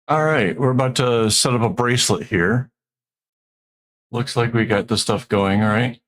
All right, we're about to set up a bracelet here. Looks like we got the stuff going, all right?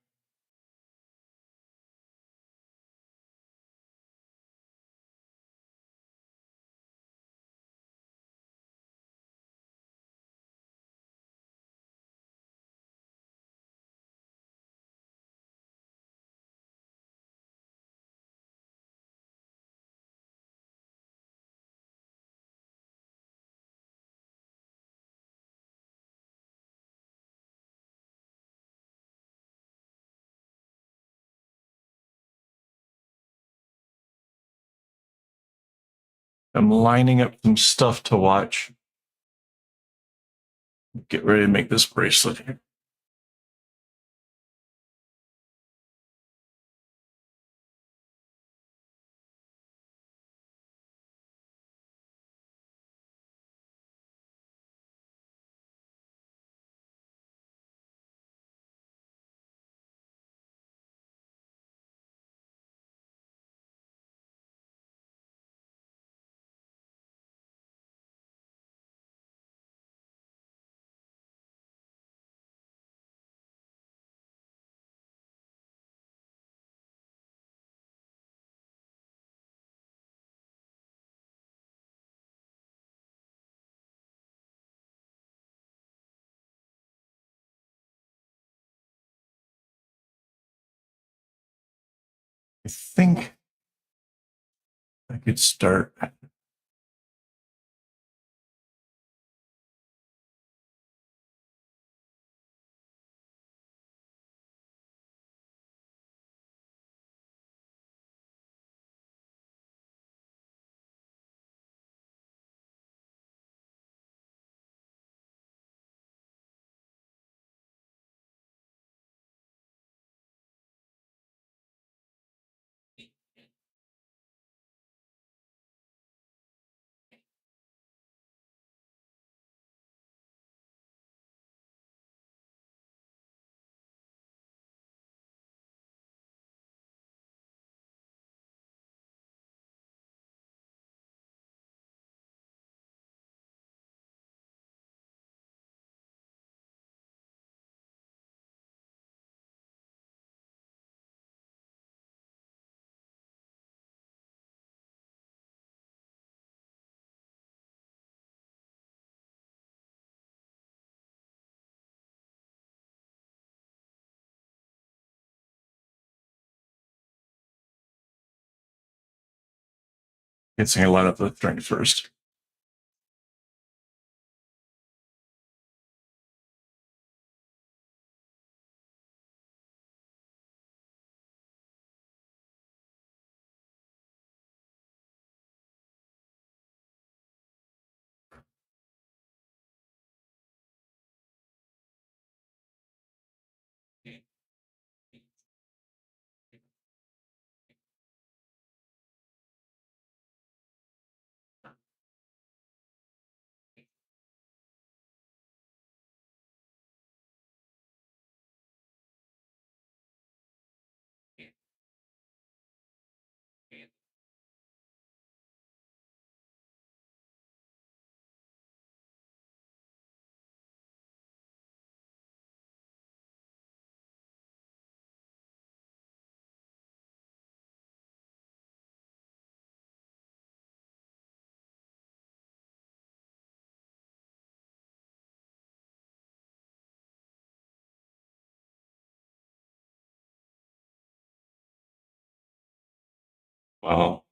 I'm lining up some stuff to watch. Get ready to make this bracelet here. I think I could start. It's going to line up the string first. Wow.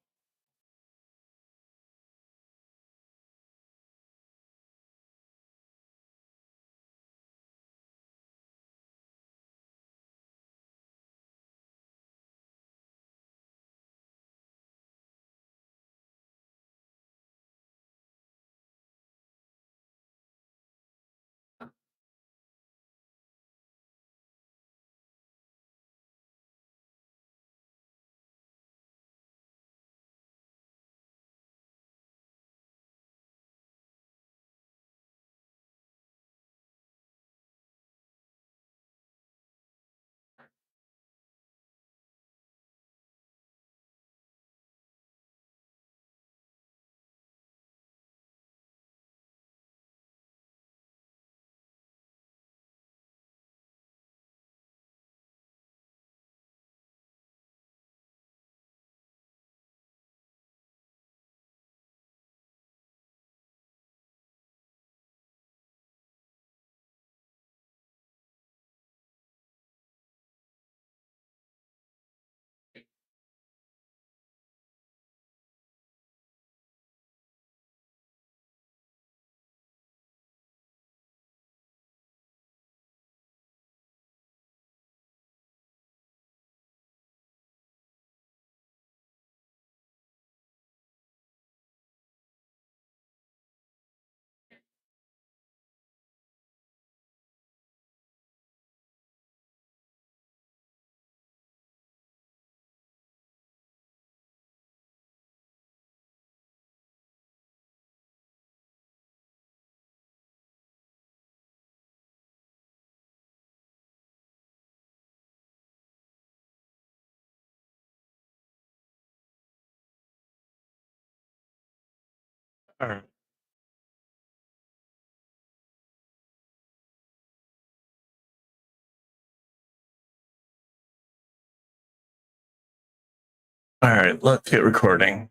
All right. All right, let's get recording.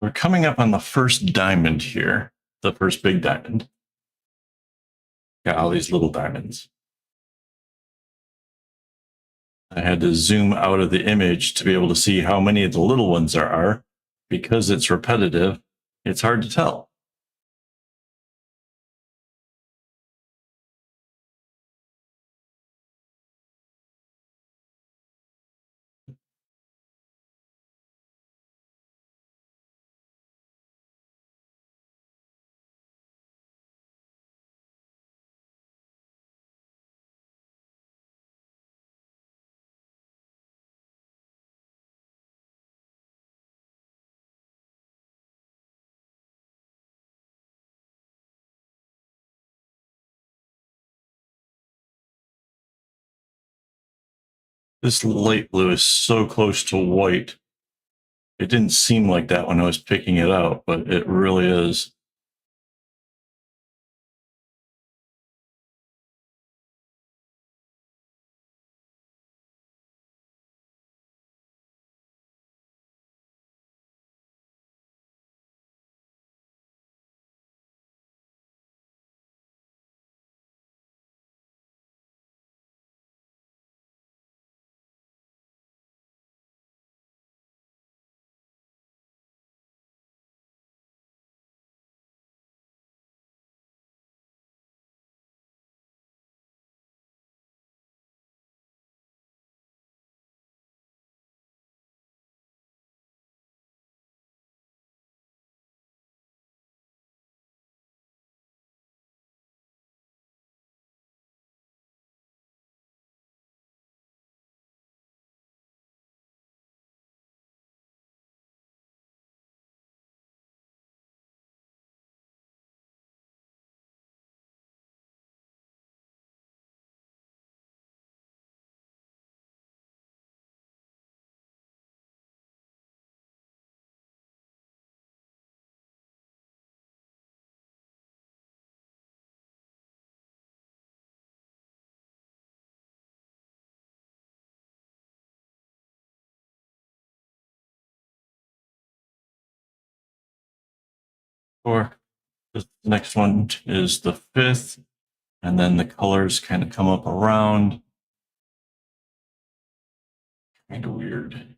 We're coming up on the first diamond here, the first big diamond. Got all these little diamonds. I had to zoom out of the image to be able to see how many of the little ones there are. Because it's repetitive, it's hard to tell. This light blue is so close to white. It didn't seem like that when I was picking it out, but it really is. Or the next one is the fifth, and then the colors kind of come up around. Kind of weird.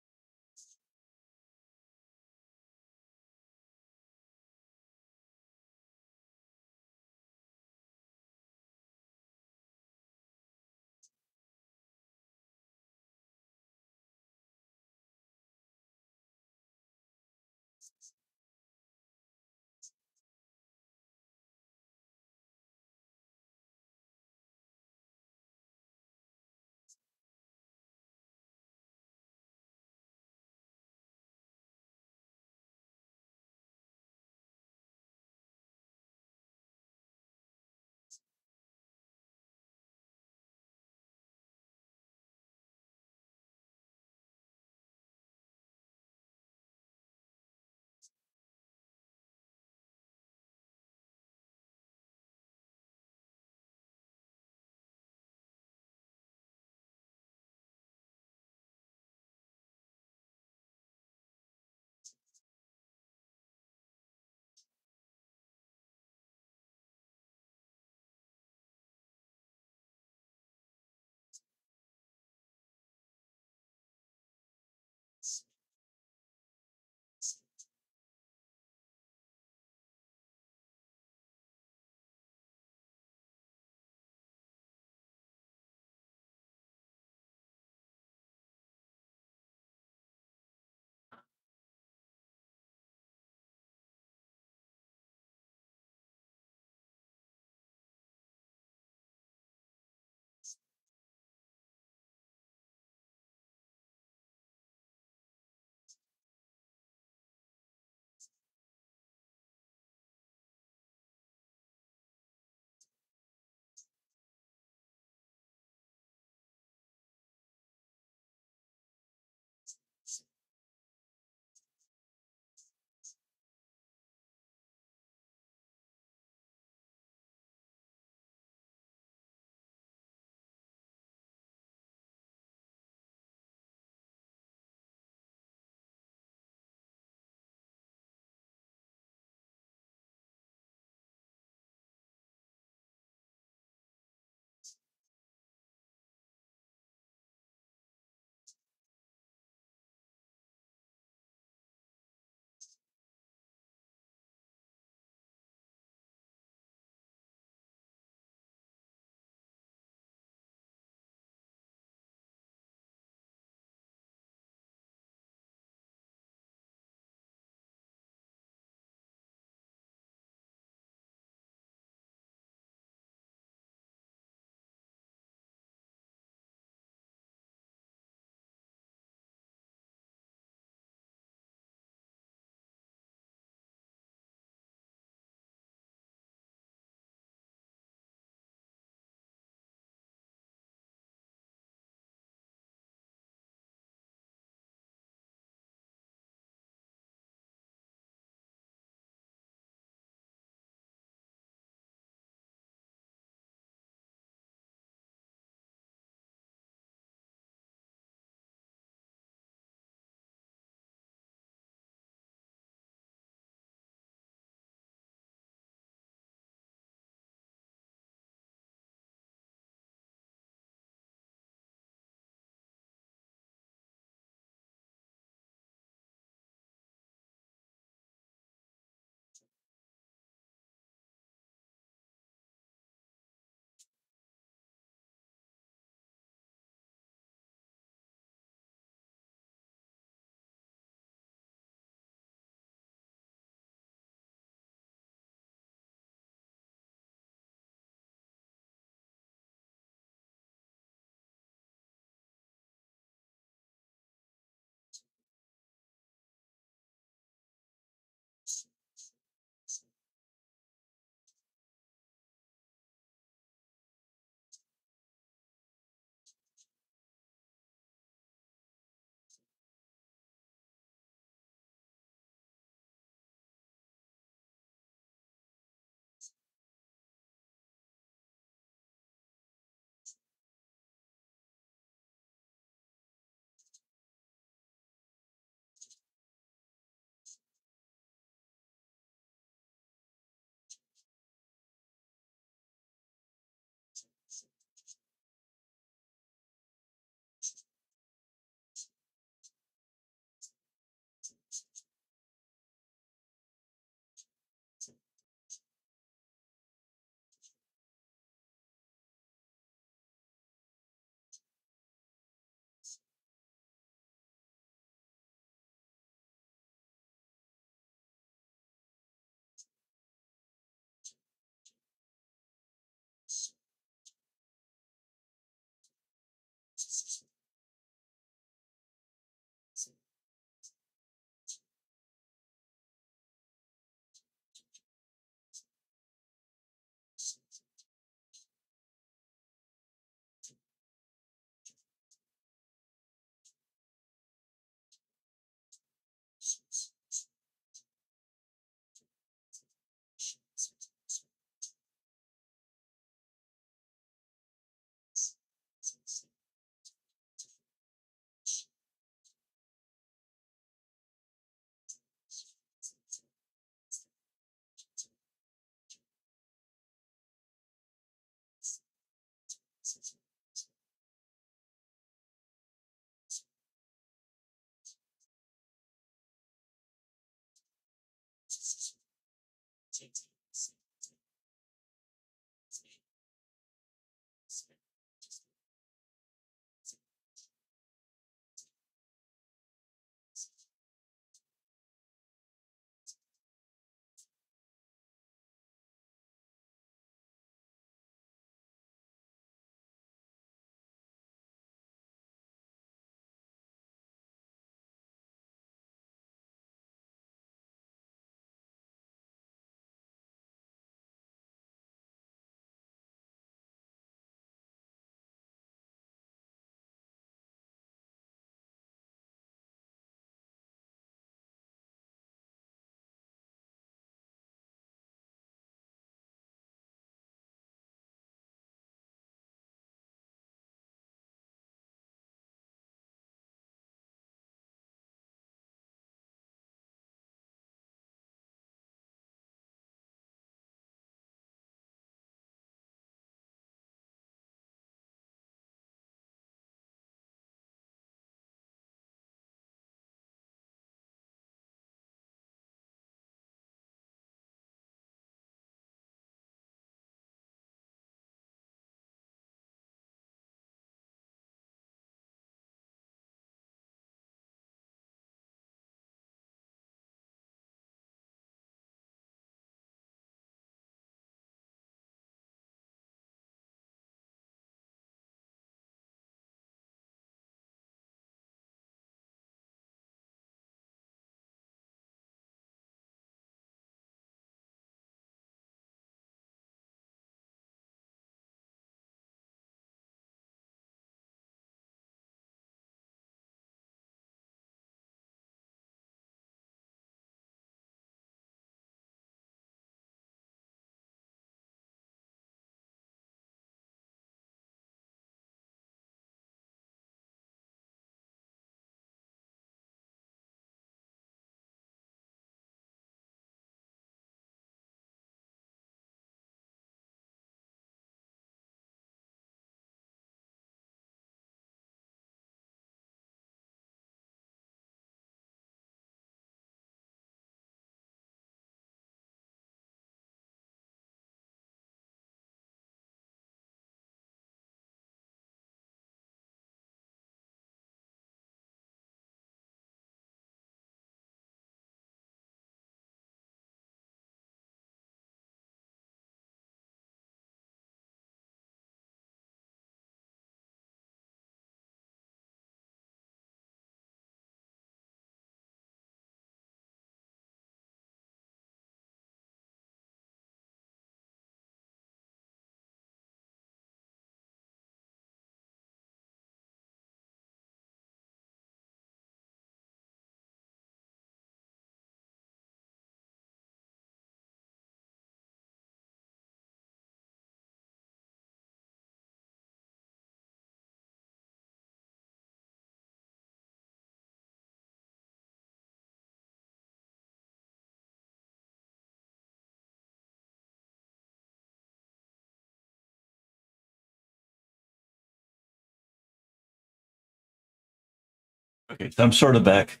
Okay, so I'm sort of back.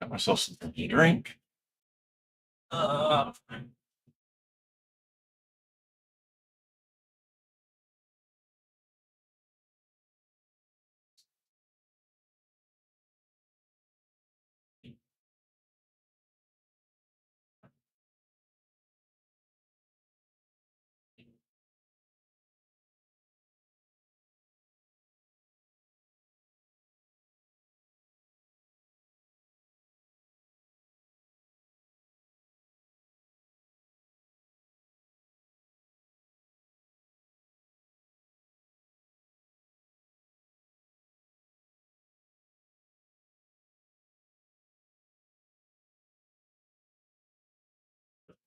Got myself something to drink. Uh,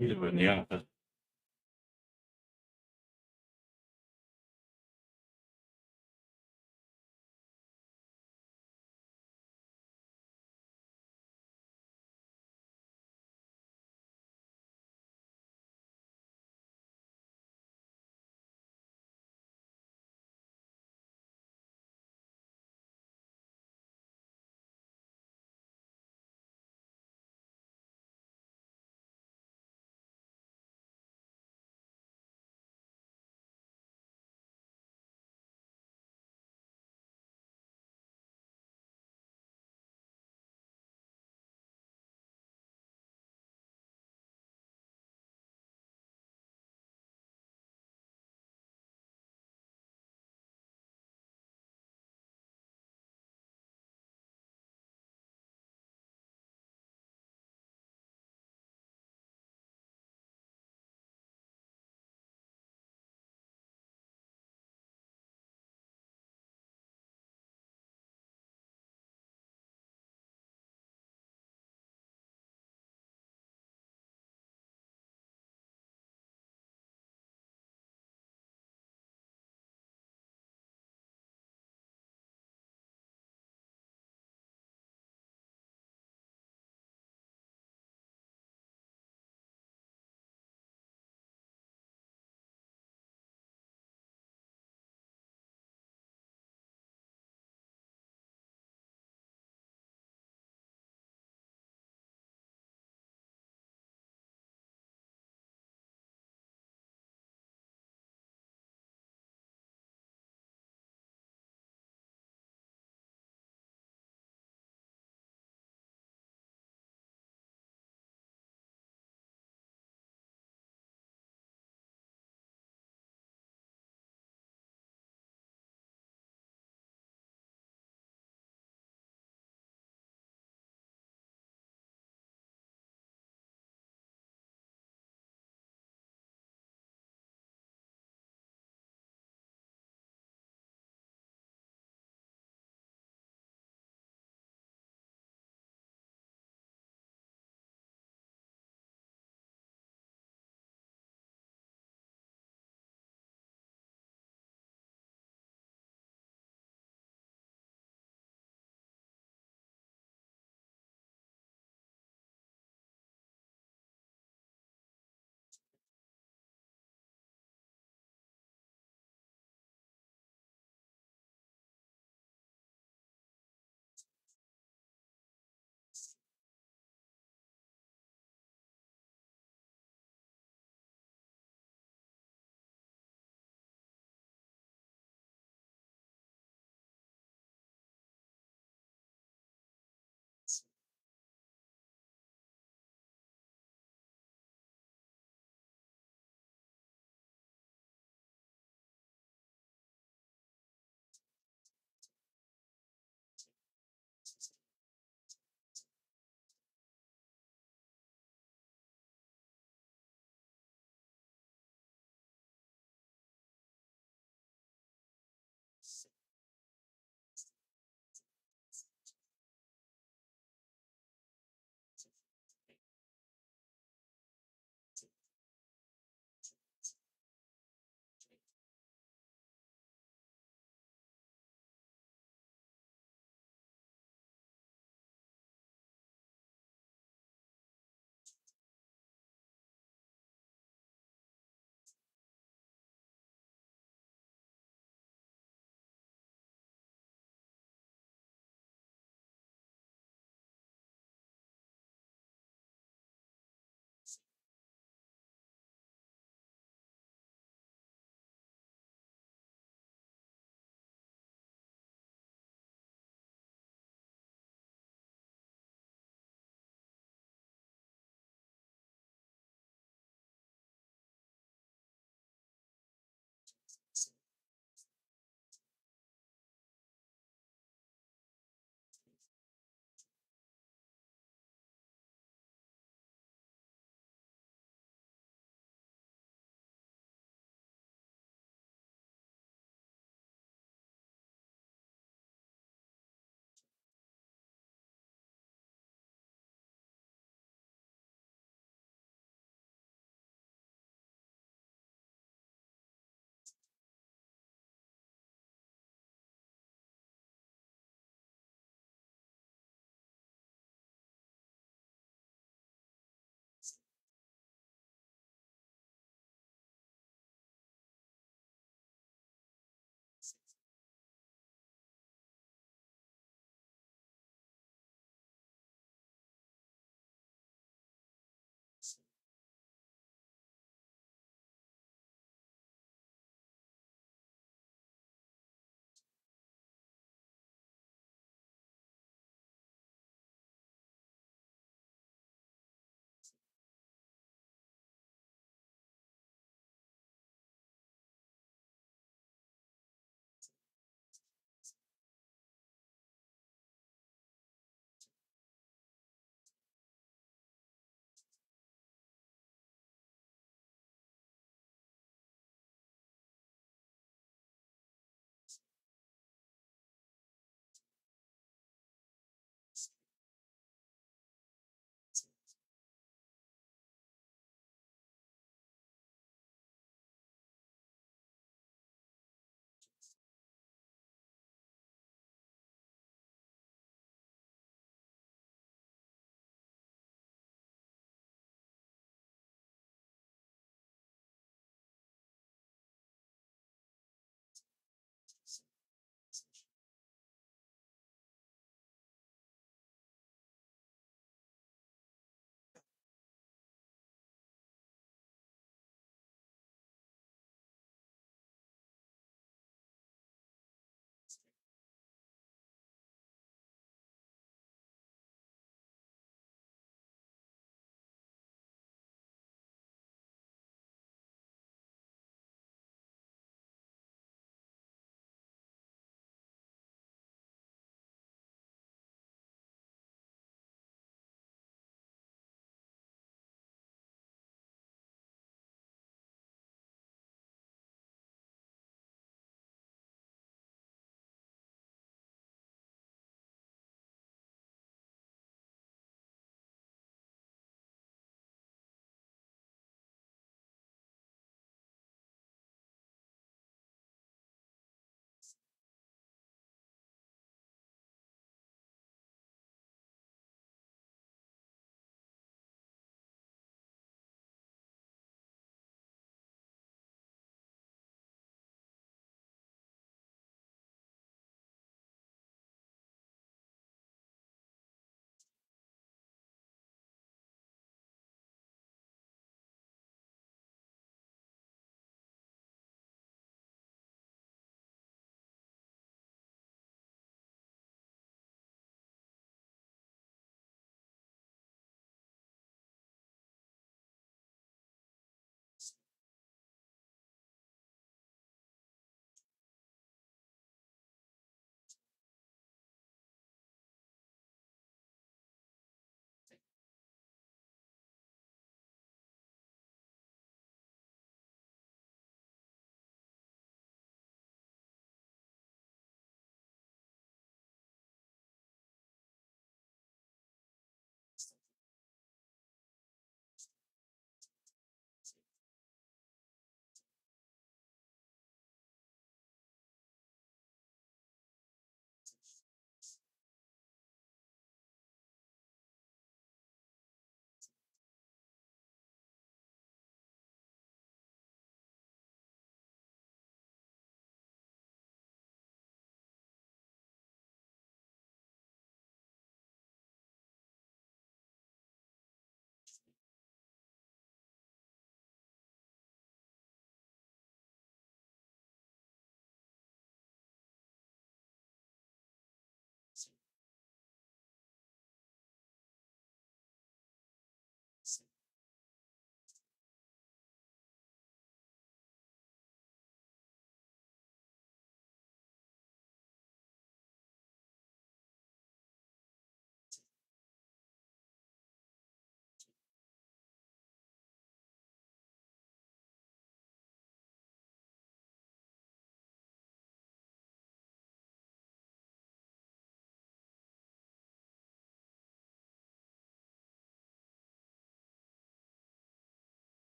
We do it in the office.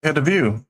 Had a view.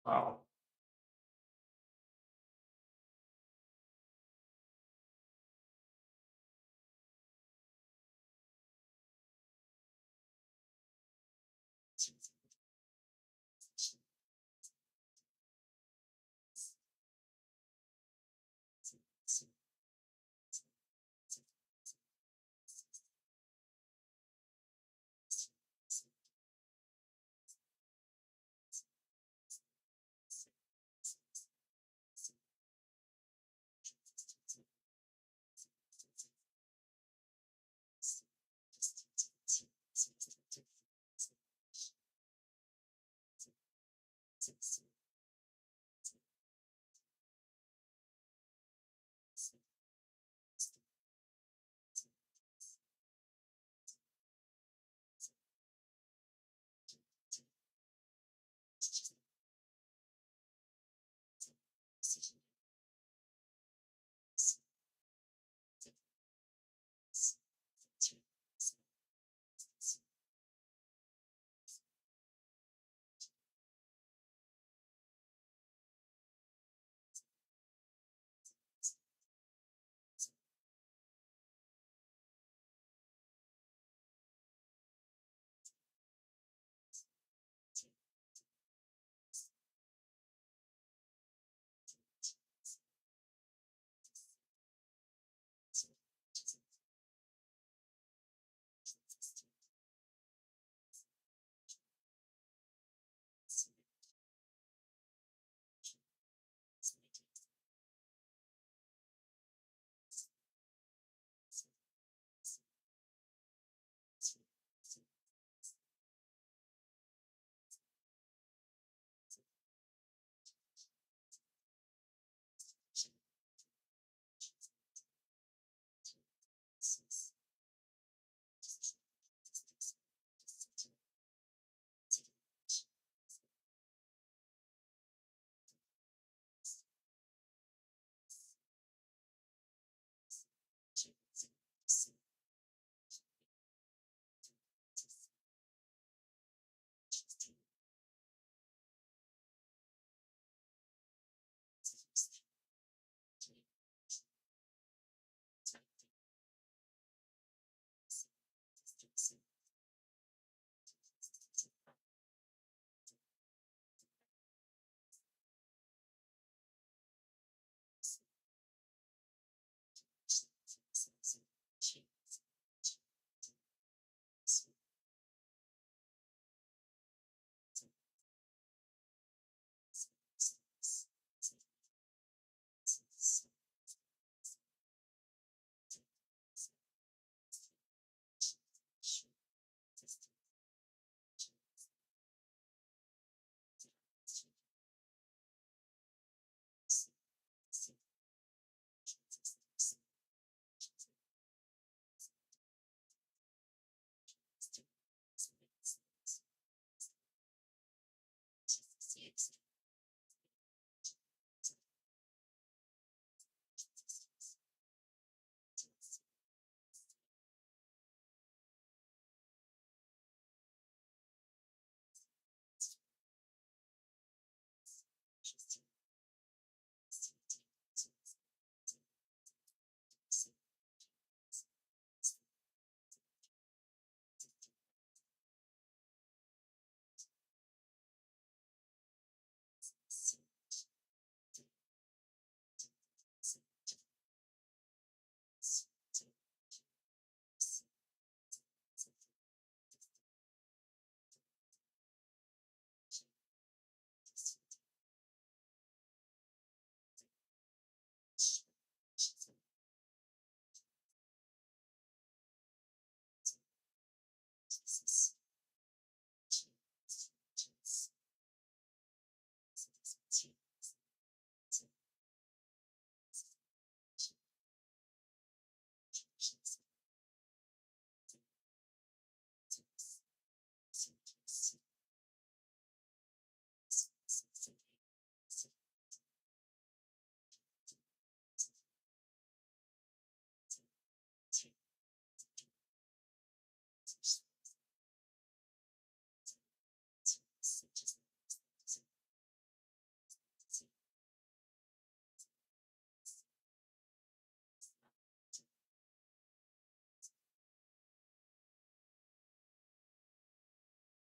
Wow.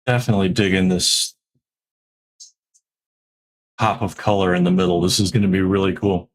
Definitely dig in this pop of color in the middle. This is going to be really cool.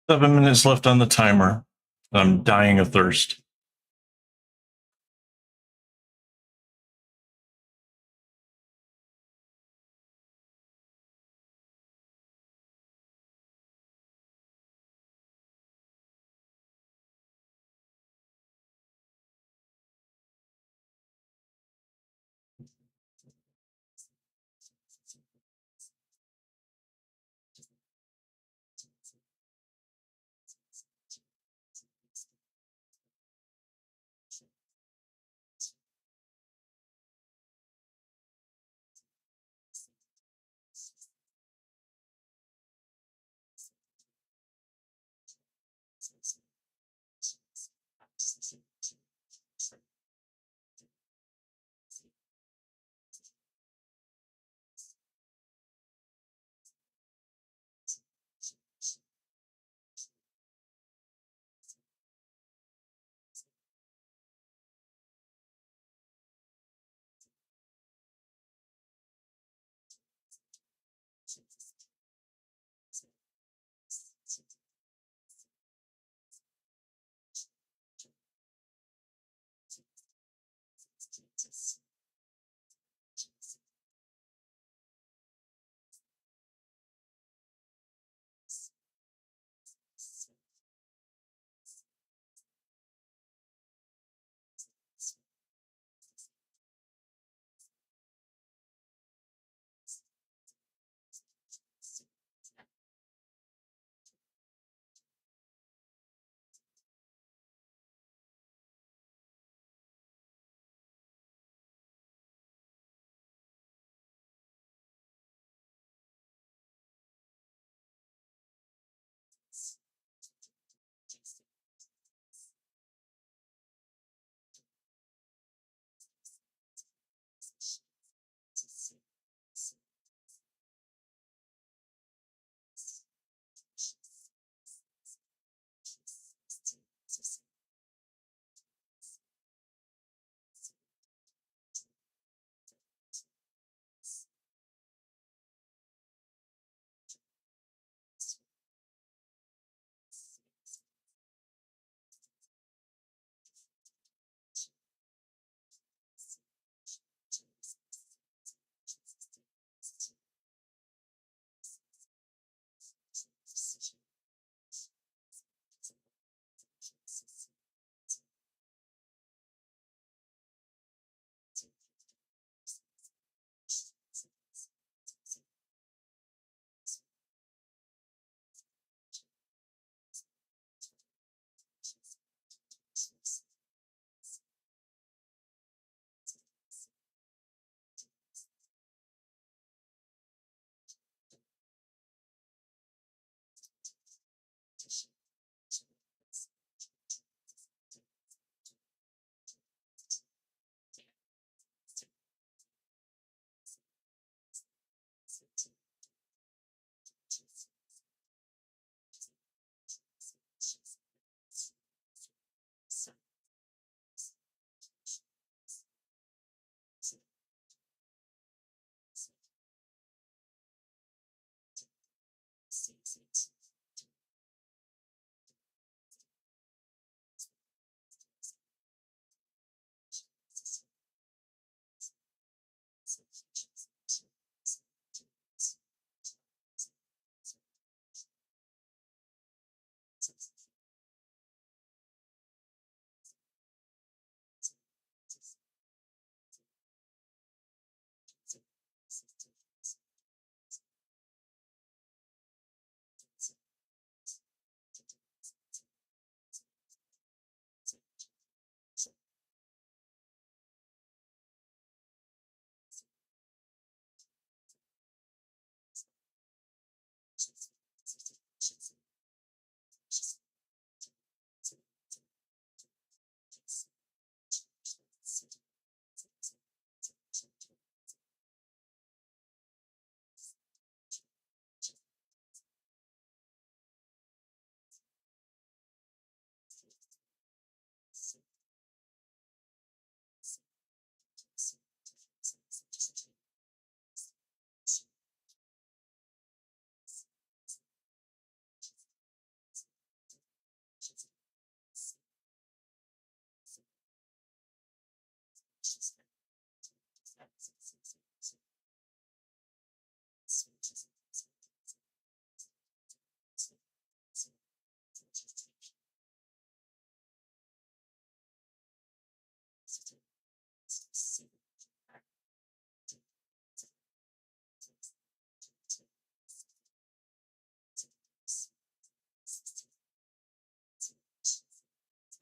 7 minutes left on the timer. I'm dying of thirst.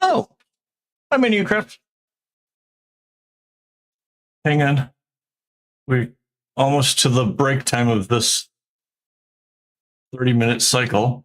Oh, I'm in Ucraft. Hang on. We're almost to the break time of this 30-minute cycle.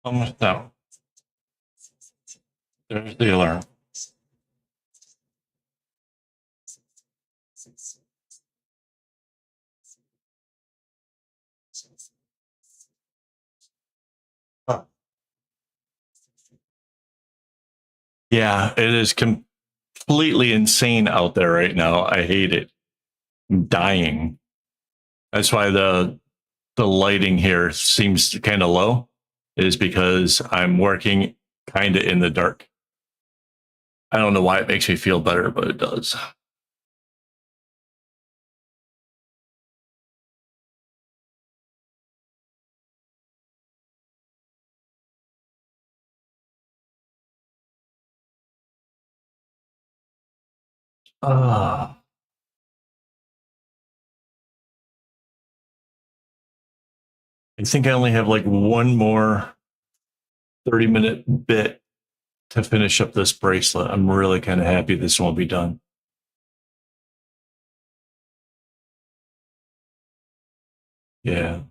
Almost out. There's the alarm. Huh. Yeah, it is completely insane out there right now. I hate it. I'm dying. That's why the lighting here seems kind of low, is because I'm working kind of in the dark. I don't know why it makes me feel better, but it does. Uh, I think I only have like one more 30-minute bit to finish up this bracelet. I'm really kind of happy this won't be done. Yeah.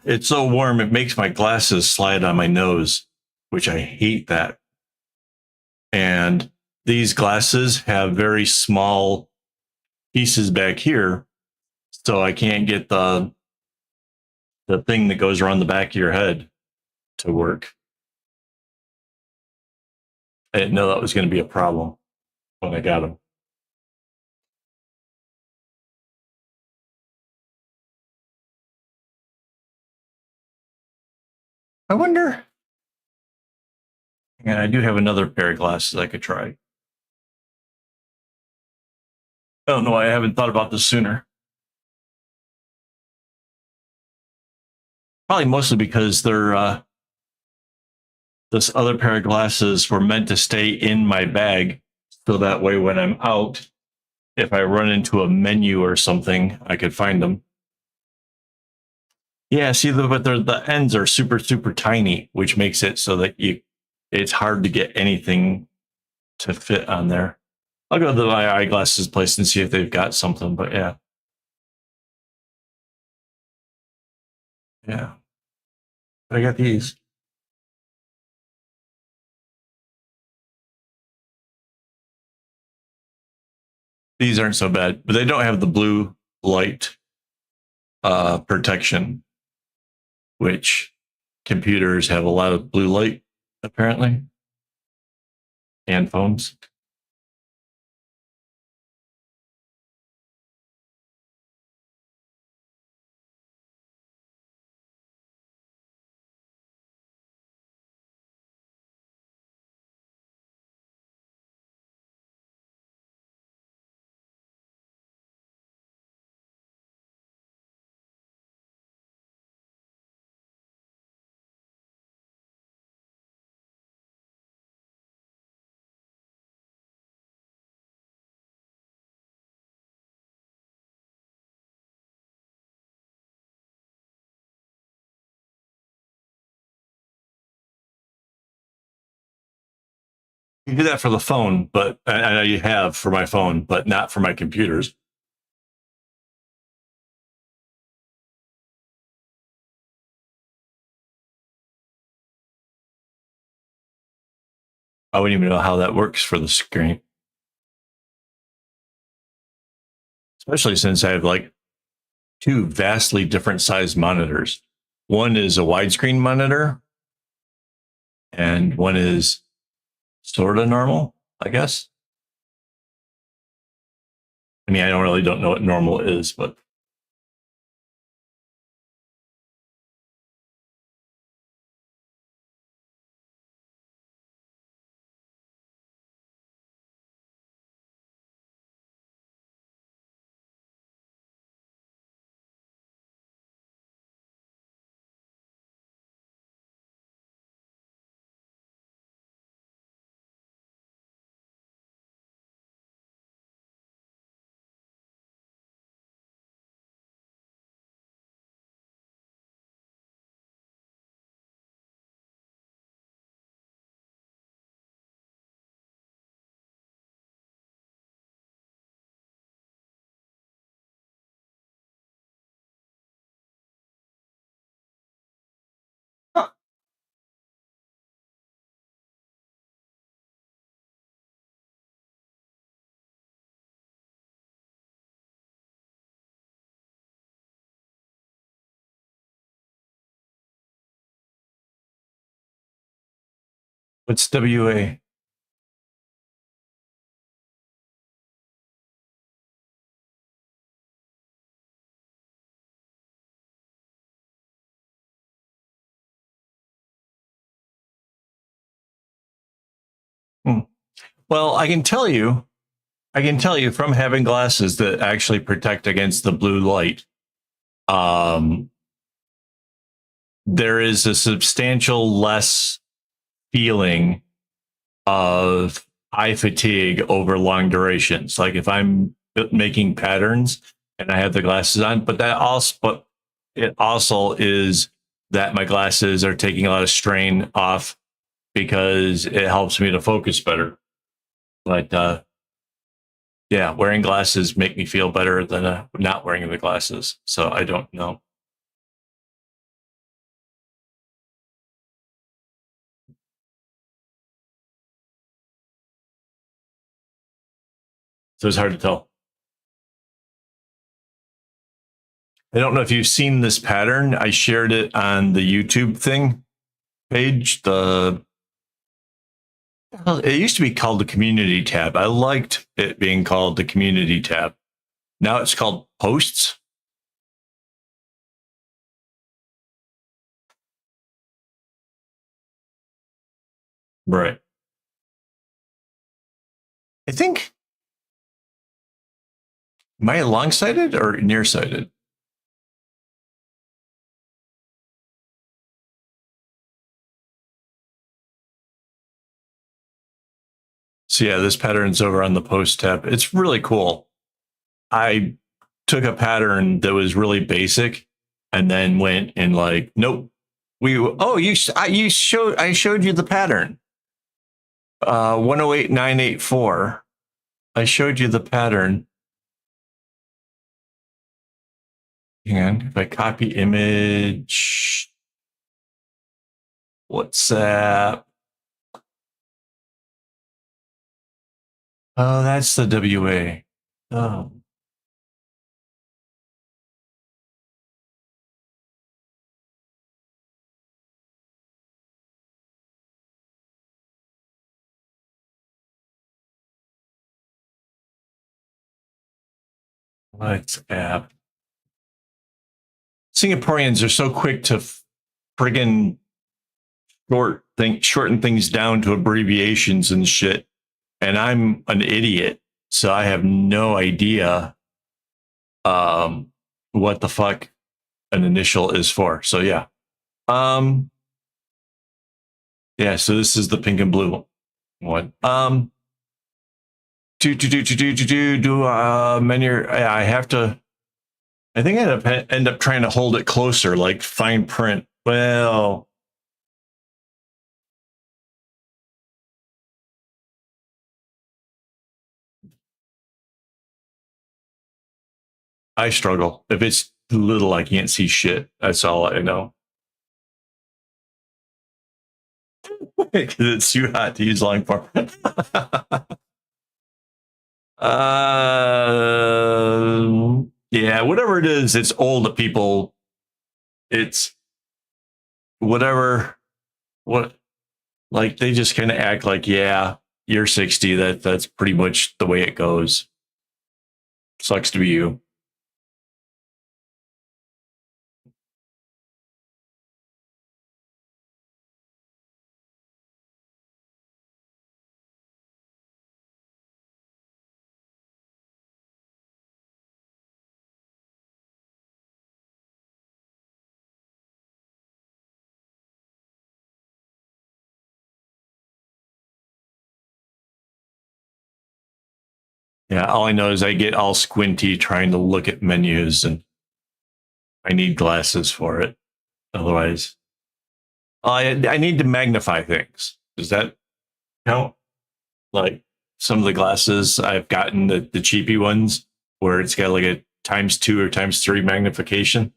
It's so warm, it makes my glasses slide on my nose, which I hate that. And these glasses have very small pieces back here, so I can't get the thing that goes around the back of your head to work. I didn't know that was going to be a problem when I got them. I wonder. And I do have another pair of glasses I could try. I don't know why I haven't thought about this sooner. Probably mostly because this other pair of glasses were meant to stay in my bag, so that way when I'm out, if I run into a menu or something, I could find them. Yeah, see, but the ends are super, super tiny, which makes it so that it's hard to get anything to fit on there. I'll go to the my eyeglasses place and see if they've got something. But yeah, I got these. These aren't so bad, but they don't have the blue light protection, which computers have a lot of blue light apparently. and phones. You do that for the phone, but I know you have for my phone, but not for my computers. I wouldn't even know how that works for the screen, especially since I have like two vastly different sized monitors. One is a widescreen monitor, and one is sort of normal, I guess. I mean, I don't know what normal is, but what's WA? Hmm. Well, I can tell you from having glasses that actually protect against the blue light. Um, there is a substantial less feeling of eye fatigue over long durations. Like if I'm making patterns and I have the glasses on, but it also is that my glasses are taking a lot of strain off because it helps me to focus better. But yeah, wearing glasses make me feel better than not wearing the glasses. So I don't know. So it's hard to tell. I don't know if you've seen this pattern. I shared it on the YouTube thing page. It used to be called the community tab. I liked it being called the community tab. Now it's called posts. Right. I think, am I long sighted or nearsighted? So yeah, this pattern's over on the post tab. It's really cool. I took a pattern that was really basic and then went and like, nope. I showed you the pattern. 108984. I showed you the pattern. Hang on. If I copy image, WhatsApp. Oh, that's the WA. Oh. WhatsApp. Singaporeans are so quick to friggin' shorten things down to abbreviations and shit. And I'm an idiot, so I have no idea what the fuck an initial is for. So yeah. Yeah, so this is the pink and blue one. Menu. I have to. I think I end up trying to hold it closer, like fine print. Well, I struggle. If it's little, I can't see shit. That's all I know. Because it's too hot to use long form. Yeah, whatever it is, it's old to people. It's whatever. What like they just kind of act like, yeah, you're 60. That's pretty much the way it goes. Sucks to be you. Yeah, all I know is I get all squinty trying to look at menus, and I need glasses for it. Otherwise, I need to magnify things. Does that count? Like some of the glasses I've gotten, the cheapy ones, where it's got like a times two or times three magnification.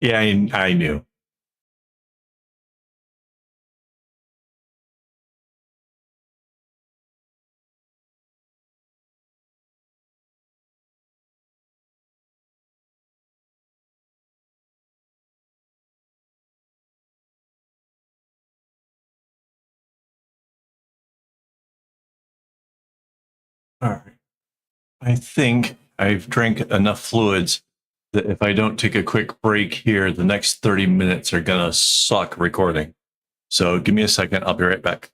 Yeah, I knew. All right. I think I've drank enough fluids that if I don't take a quick break here, the next 30 minutes are going to suck recording. So give me a second. I'll be right back.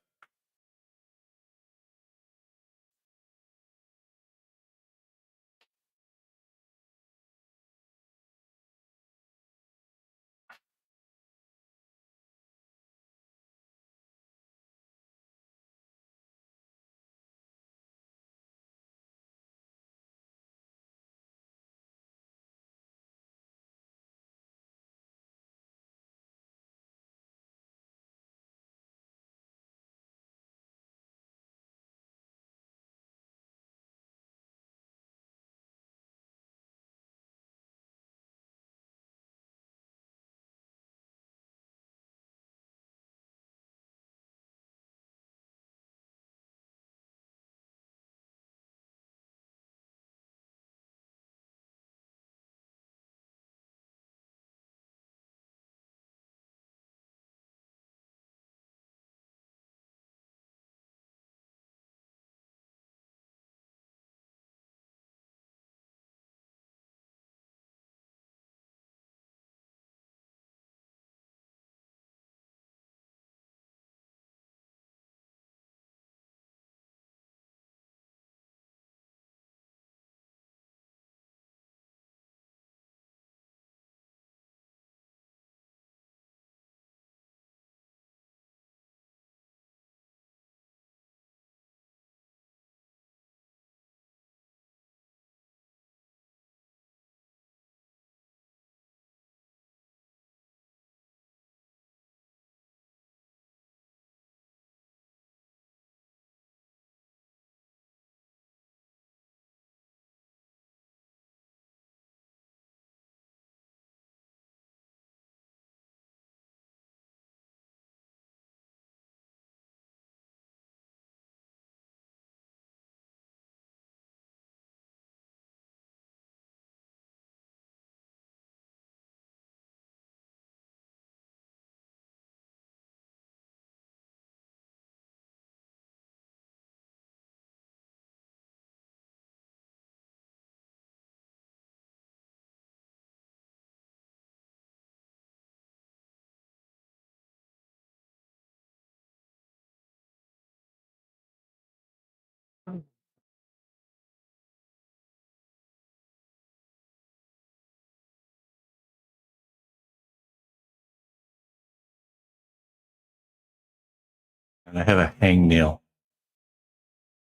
And I have a hangnail.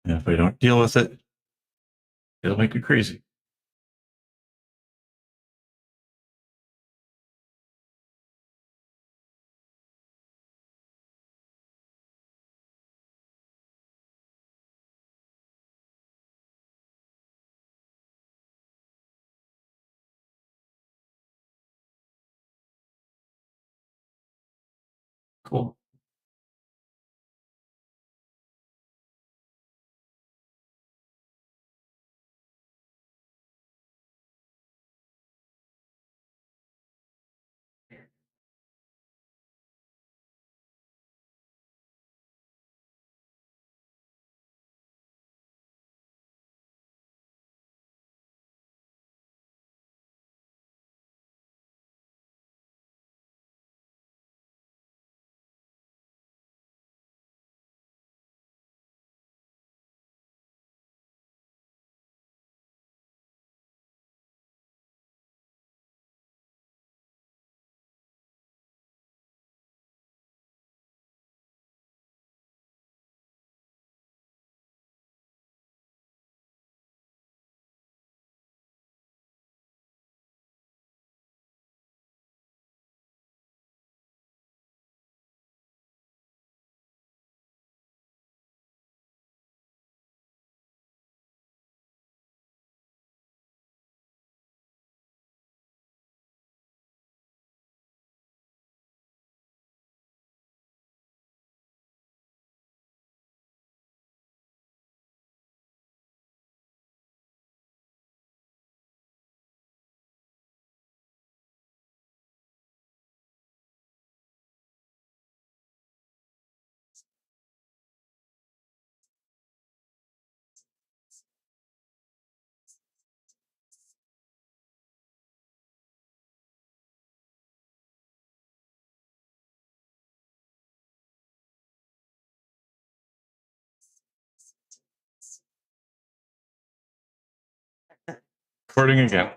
And if I don't deal with it, it'll make it crazy. Cool. Recording again.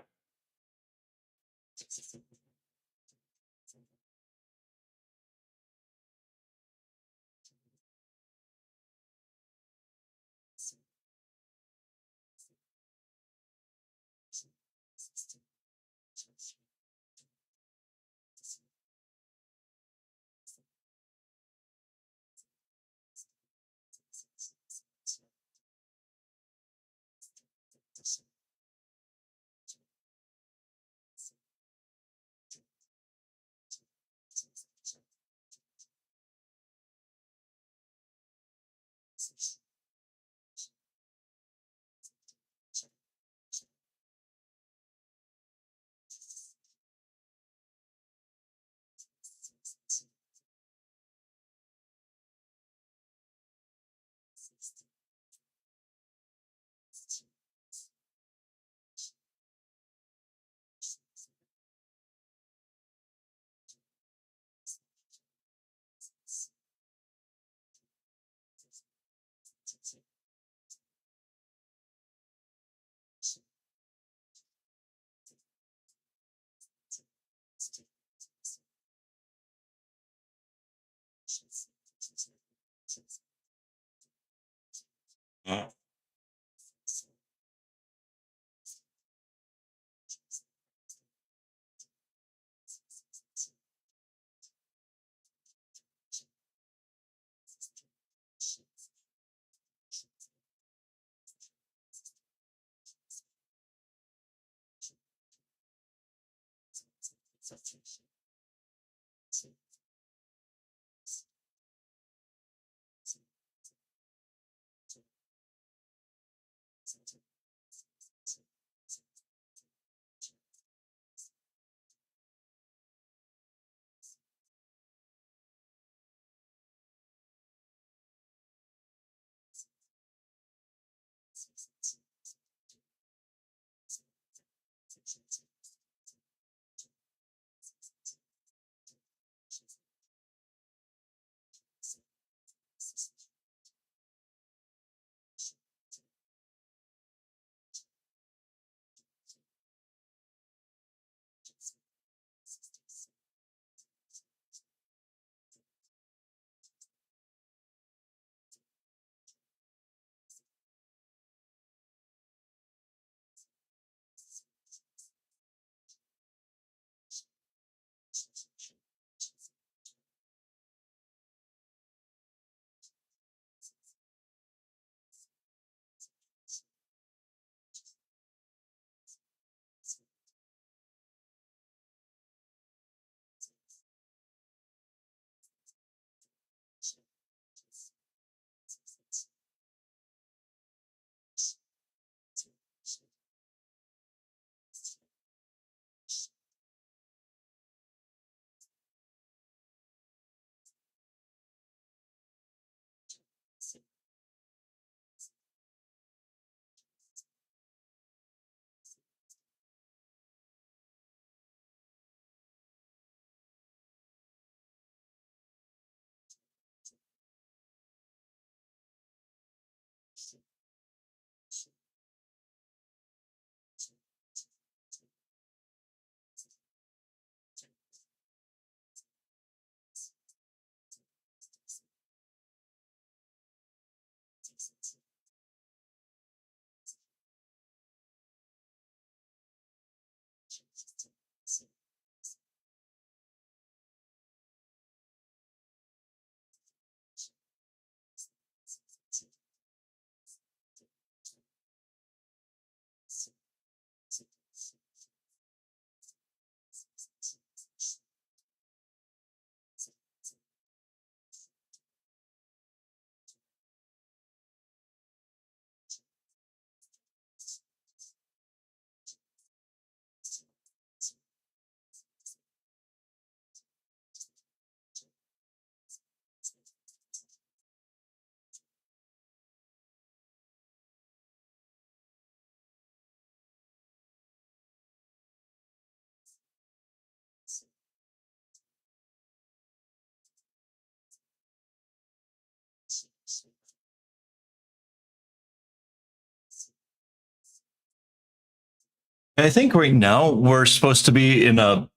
I think right now we're supposed to be in a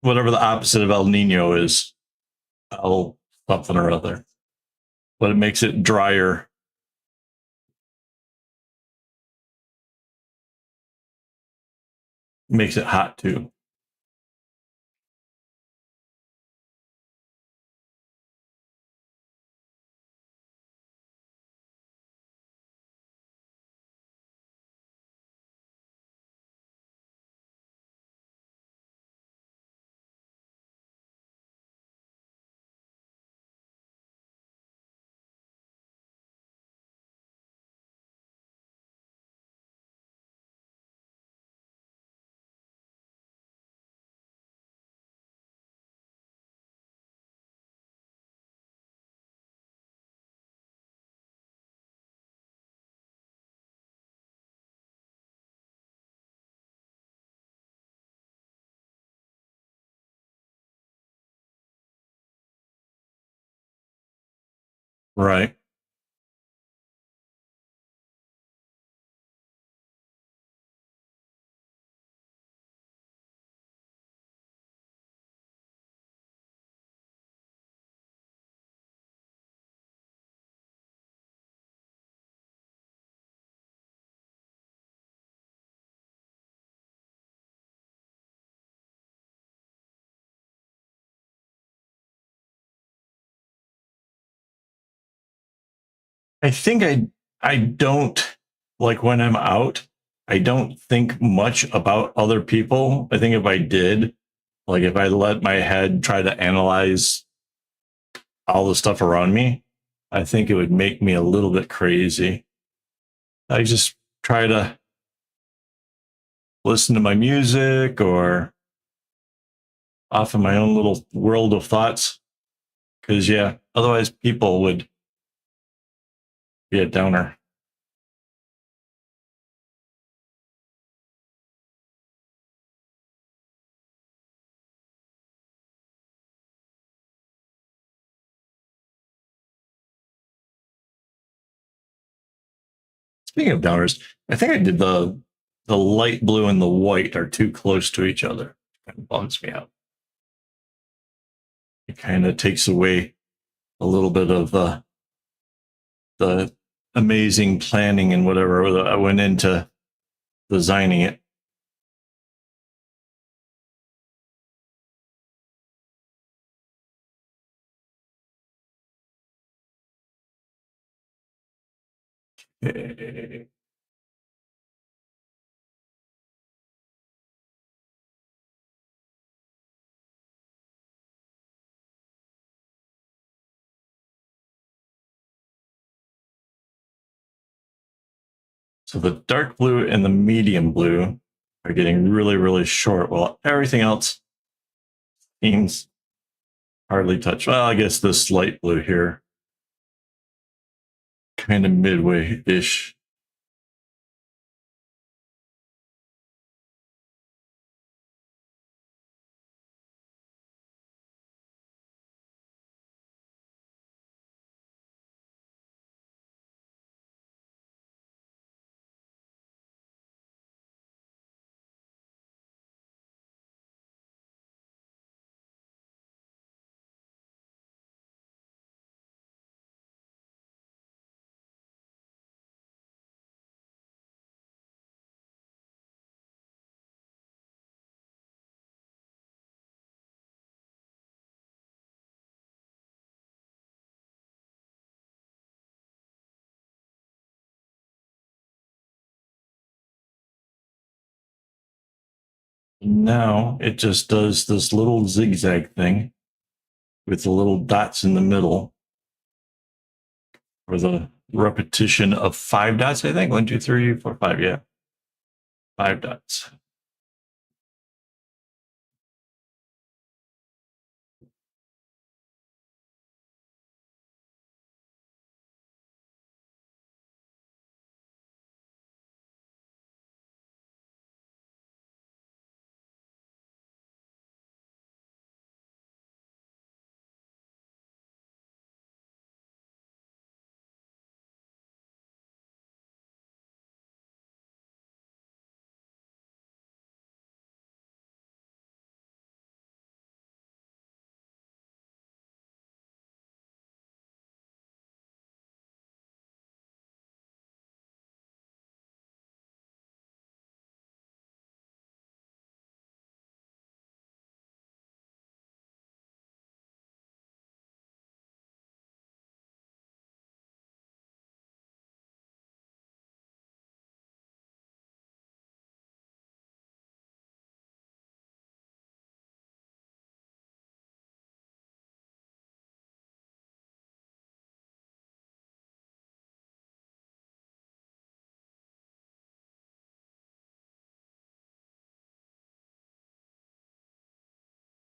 whatever the opposite of El Nino is. El something or other. But it makes it drier. Makes it hot too. Right. I think I don't like when I'm out, I don't think much about other people. I think if I did, like if I let my head try to analyze all the stuff around me, I think it would make me a little bit crazy. I just try to listen to my music or off in my own little world of thoughts. Cause yeah, otherwise people would be a downer. Speaking of downers, I think I did the light blue and the white are too close to each other. It kind of bums me out. It kind of takes away a little bit of the amazing planning and whatever that I went into designing it. Okay. So the dark blue and the medium blue are getting really, really short, while everything else seems hardly touched. Well, I guess this light blue here, kind of midway ish. Now it just does this little zigzag thing with the little dots in the middle for the repetition of 5 dots, I think. 1, 2, 3, 4, 5. Yeah. 5 dots.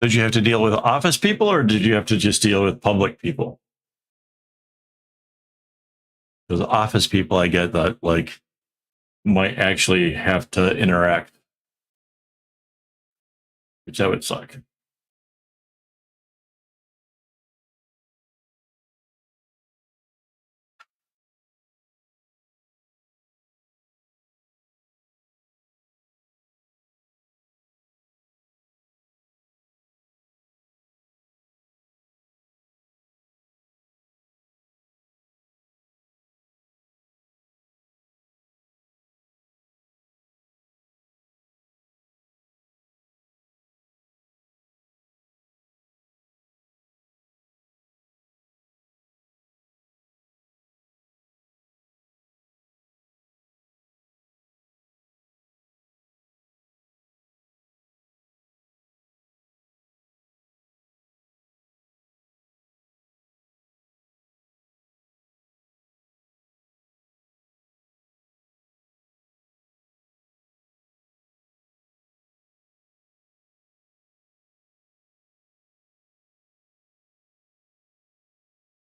Did you have to deal with office people or did you have to just deal with public people? Because office people, I get that, like, might actually have to interact, which that would suck.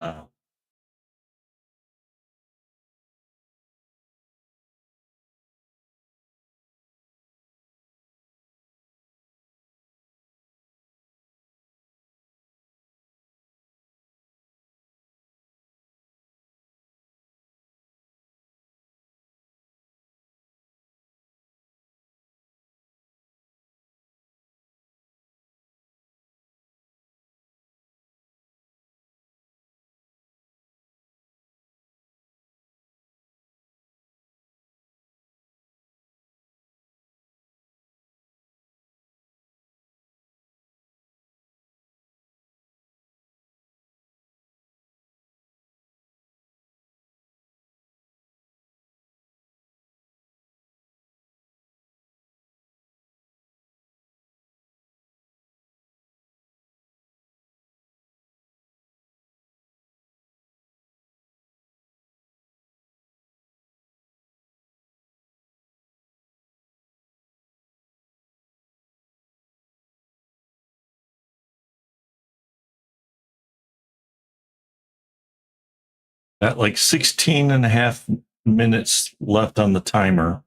Uh, Got like 16 and a half minutes left on the timer.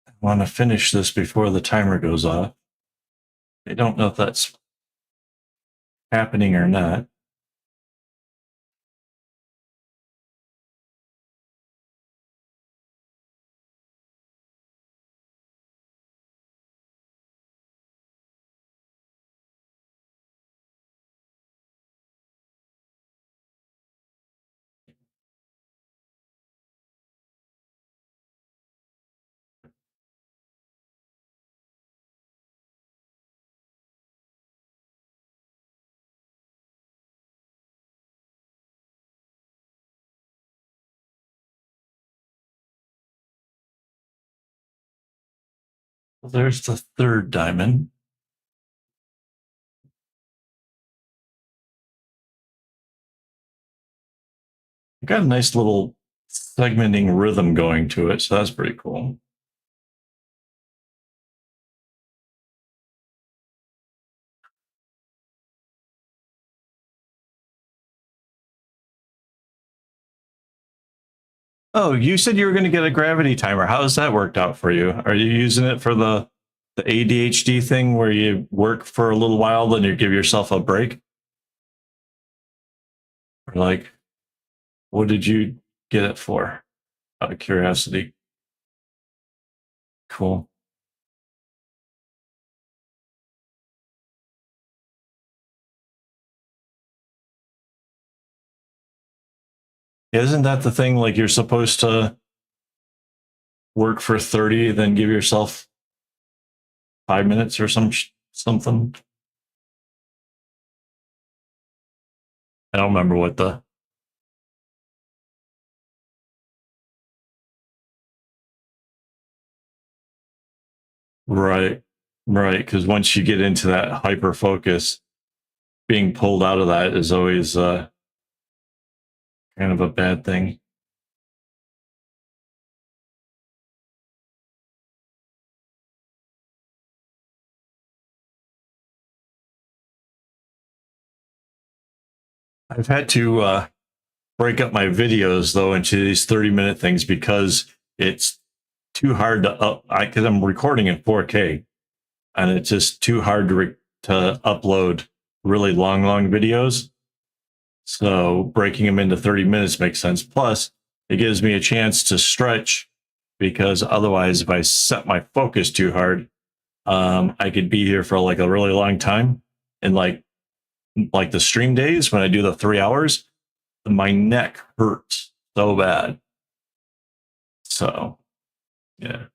I want to finish this before the timer goes off. I don't know if that's happening or not. There's the third diamond. Got a nice little segmenting rhythm going to it, so that's pretty cool. Oh, you said you were going to get a gravity timer. How has that worked out for you? Are you using it for the ADHD thing where you work for a little while, then you give yourself a break? Or like, what did you get it for? Out of curiosity. Cool. Isn't that the thing? Like you're supposed to work for 30, then give yourself 5 minutes or something. I don't remember what the right, right. Because once you get into that hyper focus, being pulled out of that is always kind of a bad thing. I've had to break up my videos though into these 30-minute things because it's too hard to up. Because I'm recording in 4K, and it's just too hard to upload really long videos. So breaking them into 30 minutes makes sense. Plus, it gives me a chance to stretch because otherwise, if I set my focus too hard, I could be here for like a really long time. And like the stream days when I do the 3 hours, my neck hurts so bad. So yeah.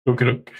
Okay, okay.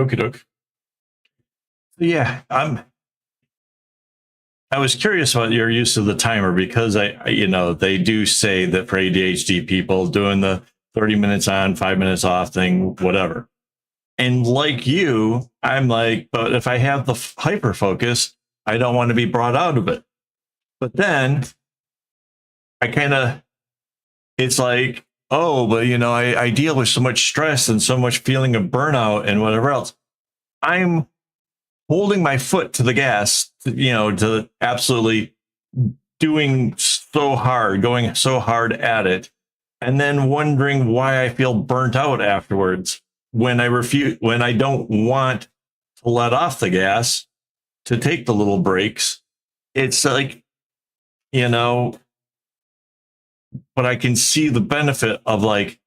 Okay, doke. Yeah, I was curious about your use of the timer because they do say that for ADHD people doing the 30 minutes on, 5 minutes off thing, whatever. And like you, I'm like, but if I have the hyper focus, I don't want to be brought out of it. But then I kind of, it's like, oh, but I deal with so much stress and so much feeling of burnout and whatever else. I'm holding my foot to the gas, to absolutely doing so hard, going so hard at it, and then wondering why I feel burnt out afterwards when I don't want to let off the gas to take the little breaks. It's like, you know, but I can see the benefit of like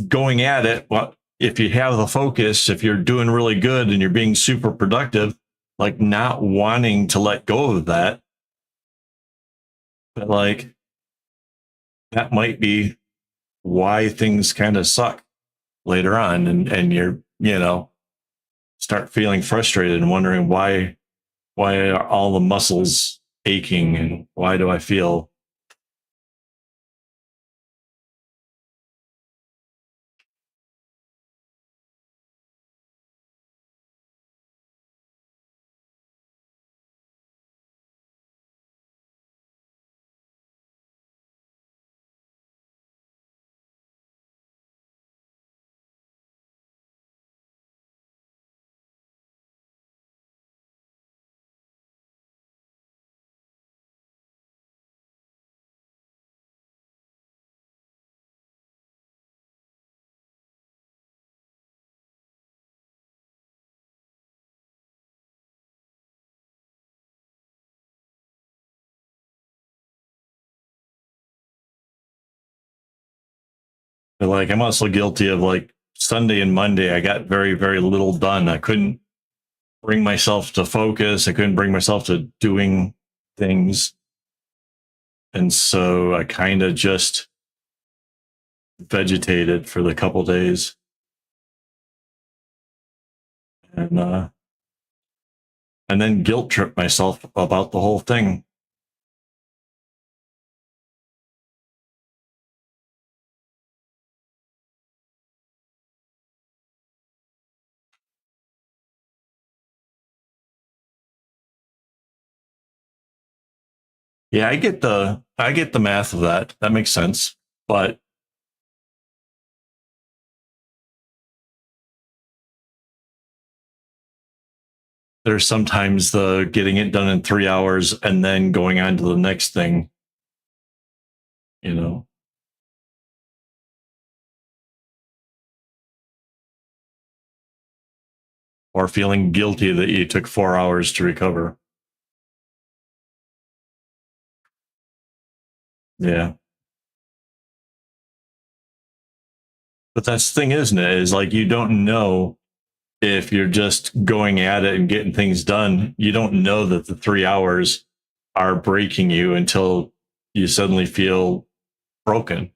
going at it. Well, if you have the focus, if you're doing really good and you're being super productive, like not wanting to let go of that, but like that might be why things kind of suck later on, and you're start feeling frustrated and wondering why are all the muscles aching and why do I feel like I'm also guilty of like Sunday and Monday I got very very little done. I couldn't bring myself to focus. I couldn't bring myself to doing things, and so I kind of just vegetated for the couple days, and and then guilt tripped myself about the whole thing. Yeah, I get the math of that. That makes sense. But there's sometimes the getting it done in 3 hours and then going on to the next thing, you know, or feeling guilty that you took 4 hours to recover. Yeah. But that's the thing, isn't it? Is like you don't know if you're just going at it and getting things done. You don't know that the 3 hours are breaking you until you suddenly feel broken.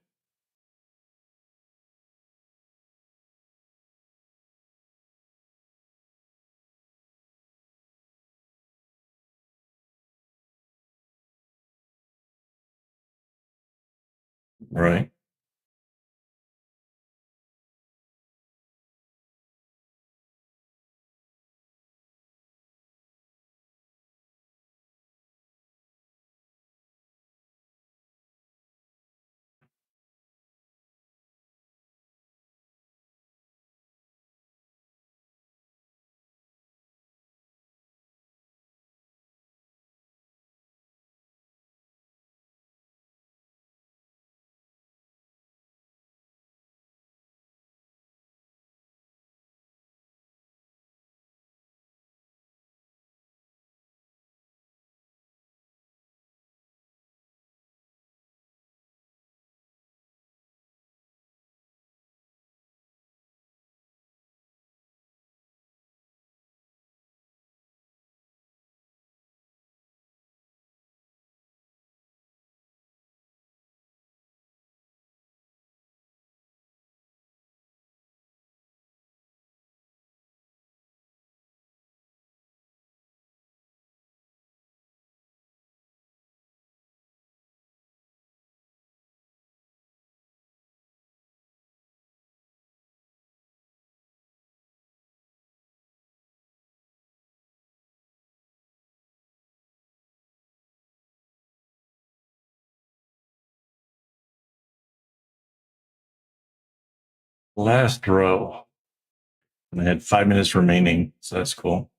Right. last row. And I had 5 minutes remaining, so that's cool.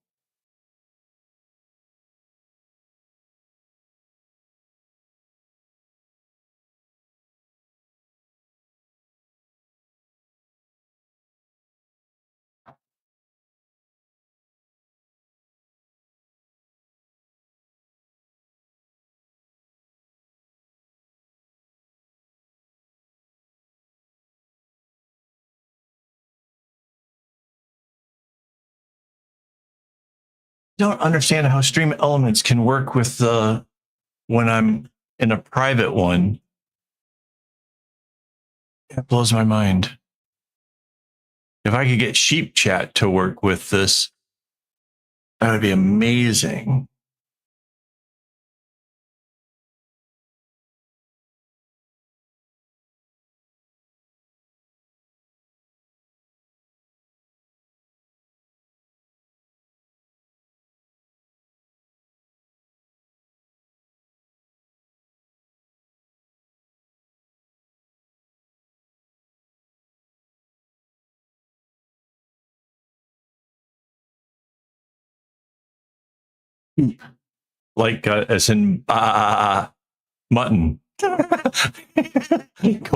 Don't understand how Stream Elements can work with the when I'm in a private one. It blows my mind. If I could get Sheep Chat to work with this, that would be amazing. Like as in mutton. Go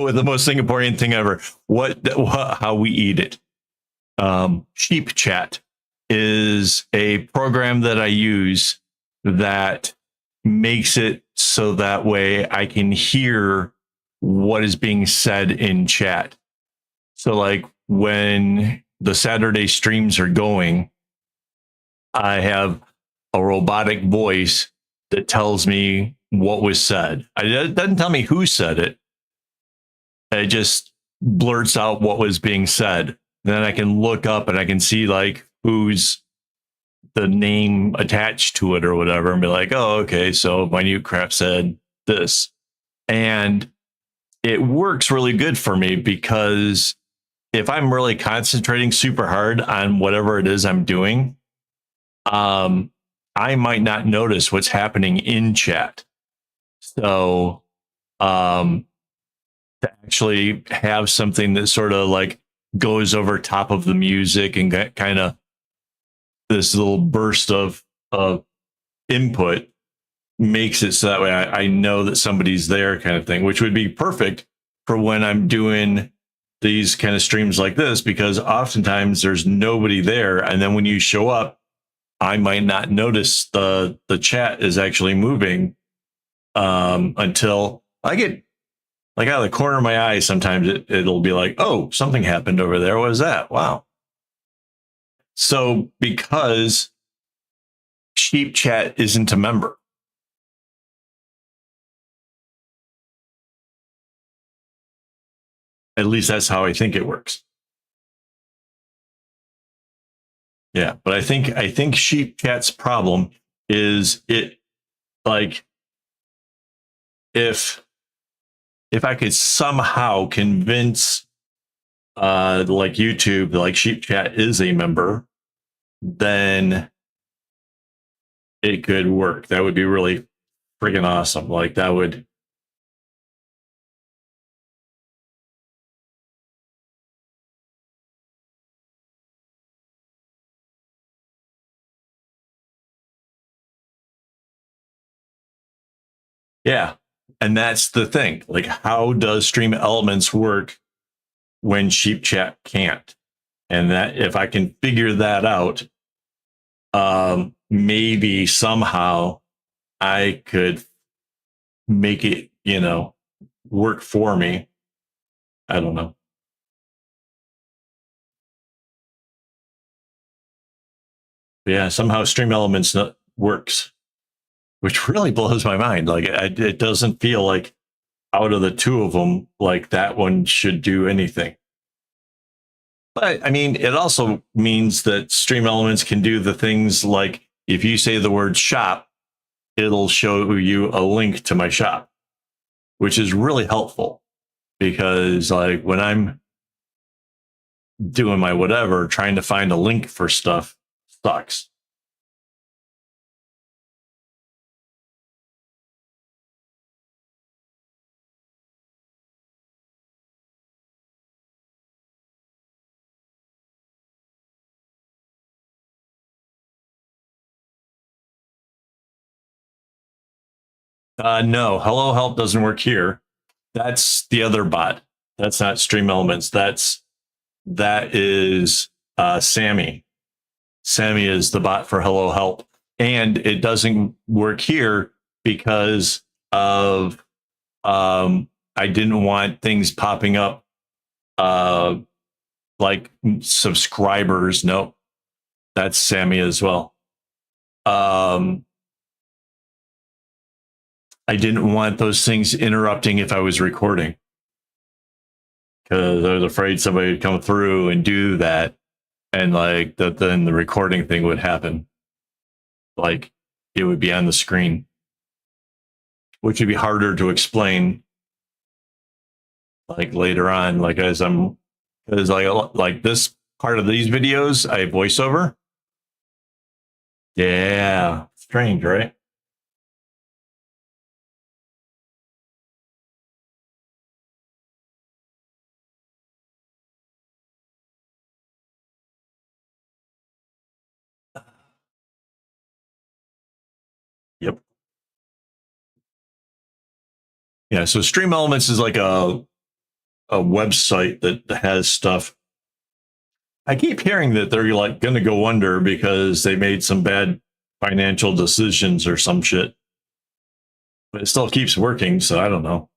with the most Singaporean thing ever. How we eat it. Sheep Chat is a program that I use that makes it so that way I can hear what is being said in chat. So, like when the Saturday streams are going, I have a robotic voice that tells me what was said. It doesn't tell me who said it. It just blurts out what was being said. Then I can look up and I can see like who's the name attached to it or whatever and be like, oh, okay, so Minute Craft said this. And it works really good for me because if I'm really concentrating super hard on whatever it is I'm doing, I might not notice what's happening in chat. So to actually have something that sort of like goes over top of the music and get kind of this little burst of input makes it so that way I know that somebody's there kind of thing, which would be perfect for when I'm doing these kind of streams like this, because oftentimes there's nobody there. And then when you show up, I might not notice the chat is actually moving until I get like out of the corner of my eye. Sometimes it'll be like, oh, something happened over there. What is that? Wow. So because Sheep Chat isn't a member, at least that's how I think it works. Yeah, but I think Sheep Chat's problem is it like if I could somehow convince like YouTube like Sheep Chat is a member, then it could work. That would be really freaking awesome. Like that would. Yeah. And that's the thing. Like, how does Stream Elements work when Sheep Chat can't? And that if I can figure that out, maybe somehow I could make it, work for me. I don't know. But yeah, somehow Stream Elements works, which really blows my mind. Like, it doesn't feel like out of the two of them, like that one should do anything. But I mean, it also means that Stream Elements can do the things like if you say the word shop, it'll show you a link to my shop, which is really helpful because like when I'm doing my whatever, trying to find a link for stuff sucks. No, Hello Help doesn't work here. That's the other bot. That's not Stream Elements. That is Sammy. Sammy is the bot for Hello Help, and it doesn't work here because of I didn't want things popping up like subscribers. No, that's Sammy as well. I didn't want those things interrupting if I was recording because I was afraid somebody would come through and do that, and like then the recording thing would happen. Like it would be on the screen, which would be harder to explain. Like later on, like as I'm, because like this part of these videos, I voiceover. Yeah, strange, right? Yep. Yeah. So Stream Elements is like a website that has stuff. I keep hearing that they're like going to go under because they made some bad financial decisions or some shit, but it still keeps working. So I don't know.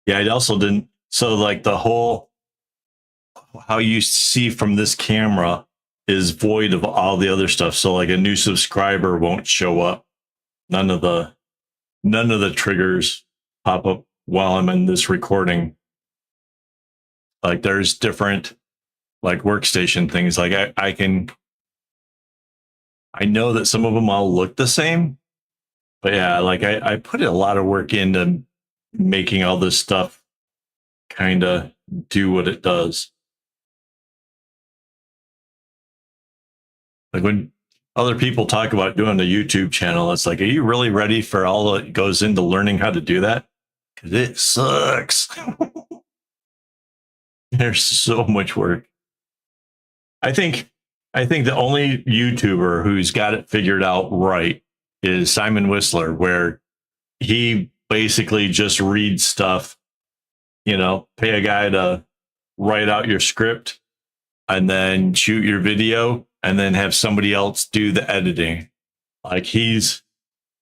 Yeah, I also didn't. So like the whole how you see from this camera is void of all the other stuff. So like a new subscriber won't show up. None of the triggers pop up while I'm in this recording. Like there's different like workstation things. Like I know that some of them all look the same, but yeah, like I put a lot of work into making all this stuff kind of do what it does. Like when other people talk about doing a YouTube channel, it's like, are you really ready for all that goes into learning how to do that? Because it sucks. There's so much work. I think I think the only YouTuber who's got it figured out right is Simon Whistler, where he basically just reads stuff, pay a guy to write out your script and then shoot your video and then have somebody else do the editing. Like he's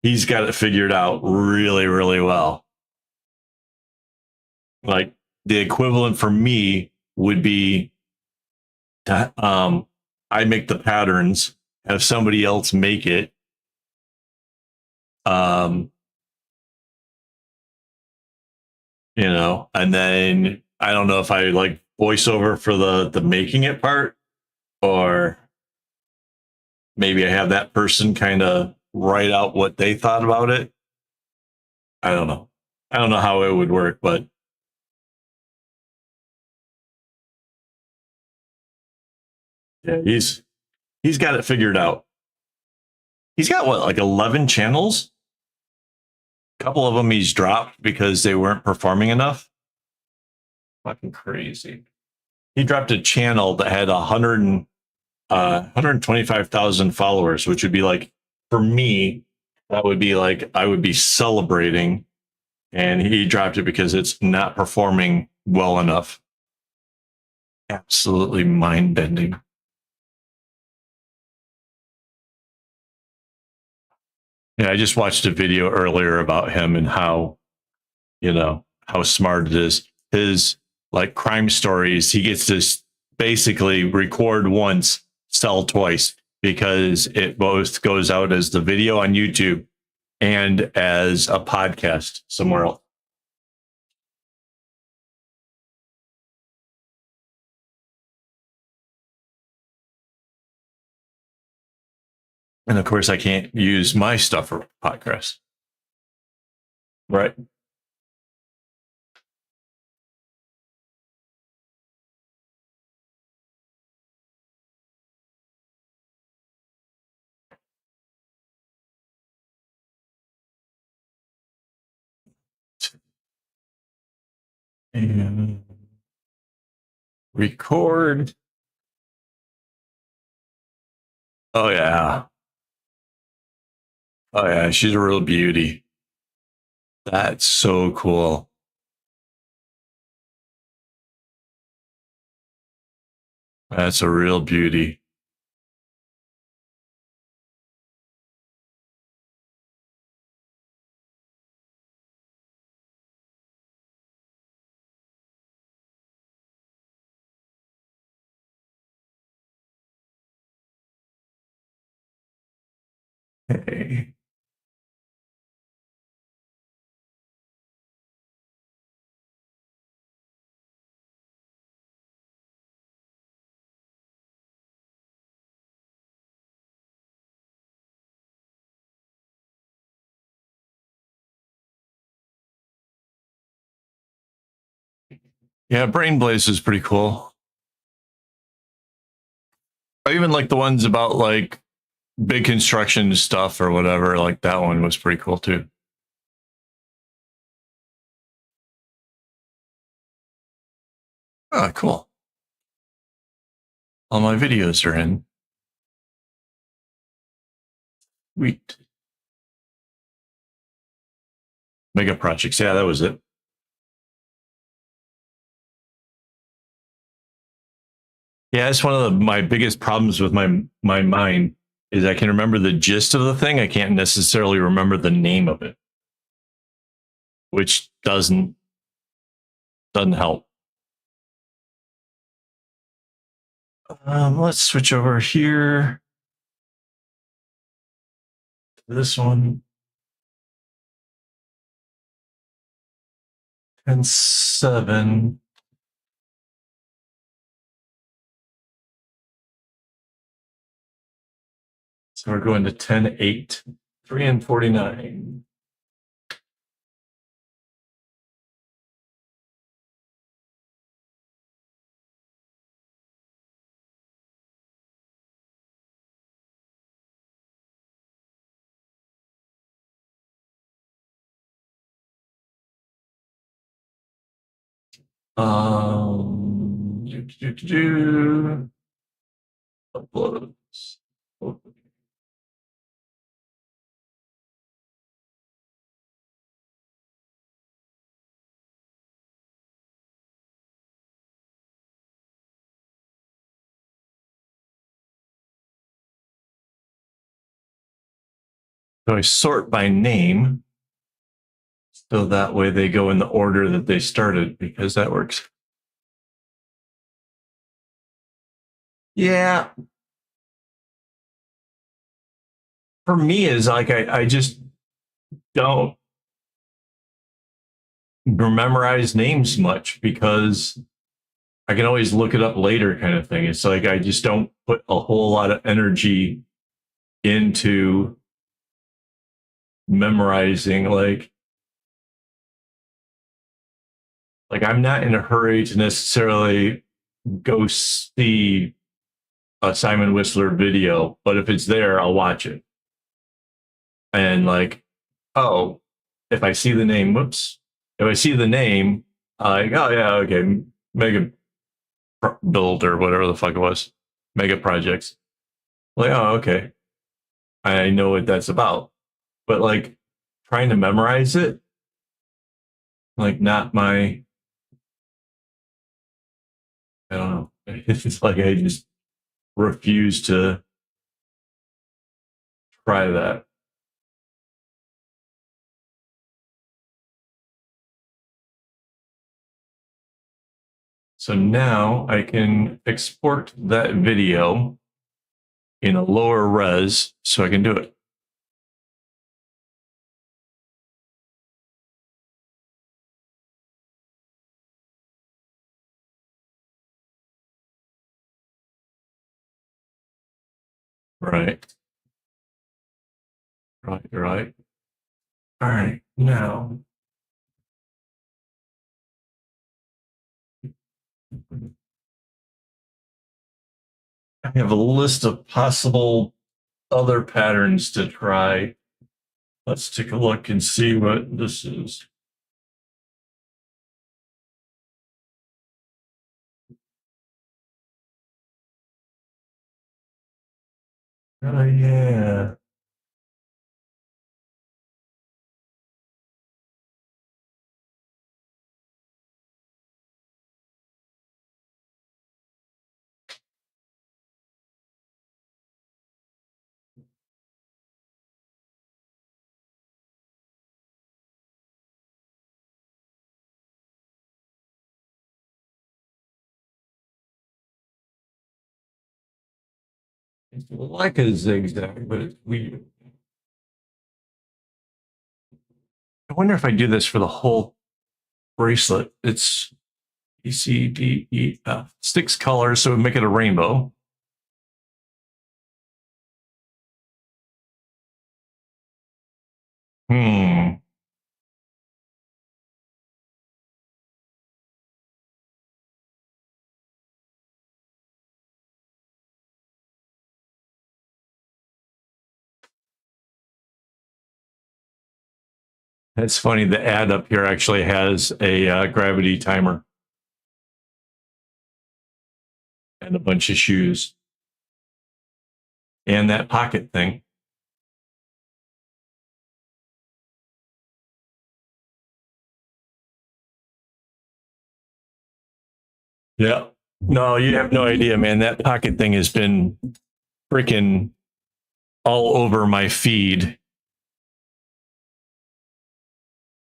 got it figured out really, really well. Like the equivalent for me would be I make the patterns, have somebody else make it. Um, and then I don't know if I like voiceover for the making it part, or maybe I have that person kind of write out what they thought about it. I don't know. I don't know how it would work, but yeah, he's got it figured out. He's got what, like 11 channels? A couple of them he's dropped because they weren't performing enough. Fucking crazy. He dropped a channel that had 125,000 followers, which would be like, for me, that would be like, I would be celebrating. And he dropped it because it's not performing well enough. Absolutely mind bending. Yeah, I just watched a video earlier about him and how smart it is. His like crime stories, he gets to basically record once, sell twice, because it both goes out as the video on YouTube and as a podcast somewhere else. And of course, I can't use my stuff for podcasts. Right. And record. Oh, yeah. Oh, yeah. She's a real beauty. That's so cool. That's a real beauty. Okay. Yeah, Brain Blaze is pretty cool. I even like the ones about like big construction stuff or whatever. Like that one was pretty cool too. Oh, cool. All my videos are in. Sweet. Mega projects. Yeah, that was it. Yeah, it's one of my biggest problems with my mind is I can remember the gist of the thing. I can't necessarily remember the name of it, which doesn't help. Let's switch over here to this one. And 7. So we're going to 10, 8, 3 and 49. Uploads. So I sort by name, so that way they go in the order that they started, because that works. Yeah. For me, is like I just don't memorize names much because I can always look it up later, kind of thing. It's like I just don't put a whole lot of energy into memorizing. Like I'm not in a hurry to necessarily go see a Simon Whistler video, but if it's there, I'll watch it. And like, oh, if I see the name, whoops, if I see the name, like, oh yeah, okay, mega build or whatever the fuck it was, mega projects. Like, oh, okay, I know what that's about. But like trying to memorize it, like not my, I don't know. It's like I just refuse to try that. So now I can export that video in a lower res so I can do it. Right. Right. All right. Now, I have a list of possible other patterns to try. Let's take a look and see what this is. Oh, yeah. It's like a zigzag, but it's weird. I wonder if I do this for the whole bracelet. It's E, C, D, E, F. 6 colors, so make it a rainbow. Hmm. That's funny. The ad up here actually has a gravity timer and a bunch of shoes and that pocket thing. Yeah. No, you have no idea, man. That pocket thing has been freaking all over my feed.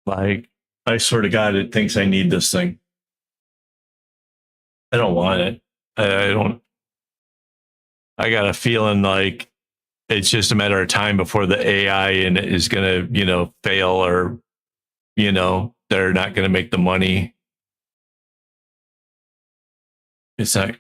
Like, I swear to God, it thinks I need this thing. I don't want it. I don't. I got a feeling like it's just a matter of time before the AI and is going to, fail or, they're not going to make the money. It's not.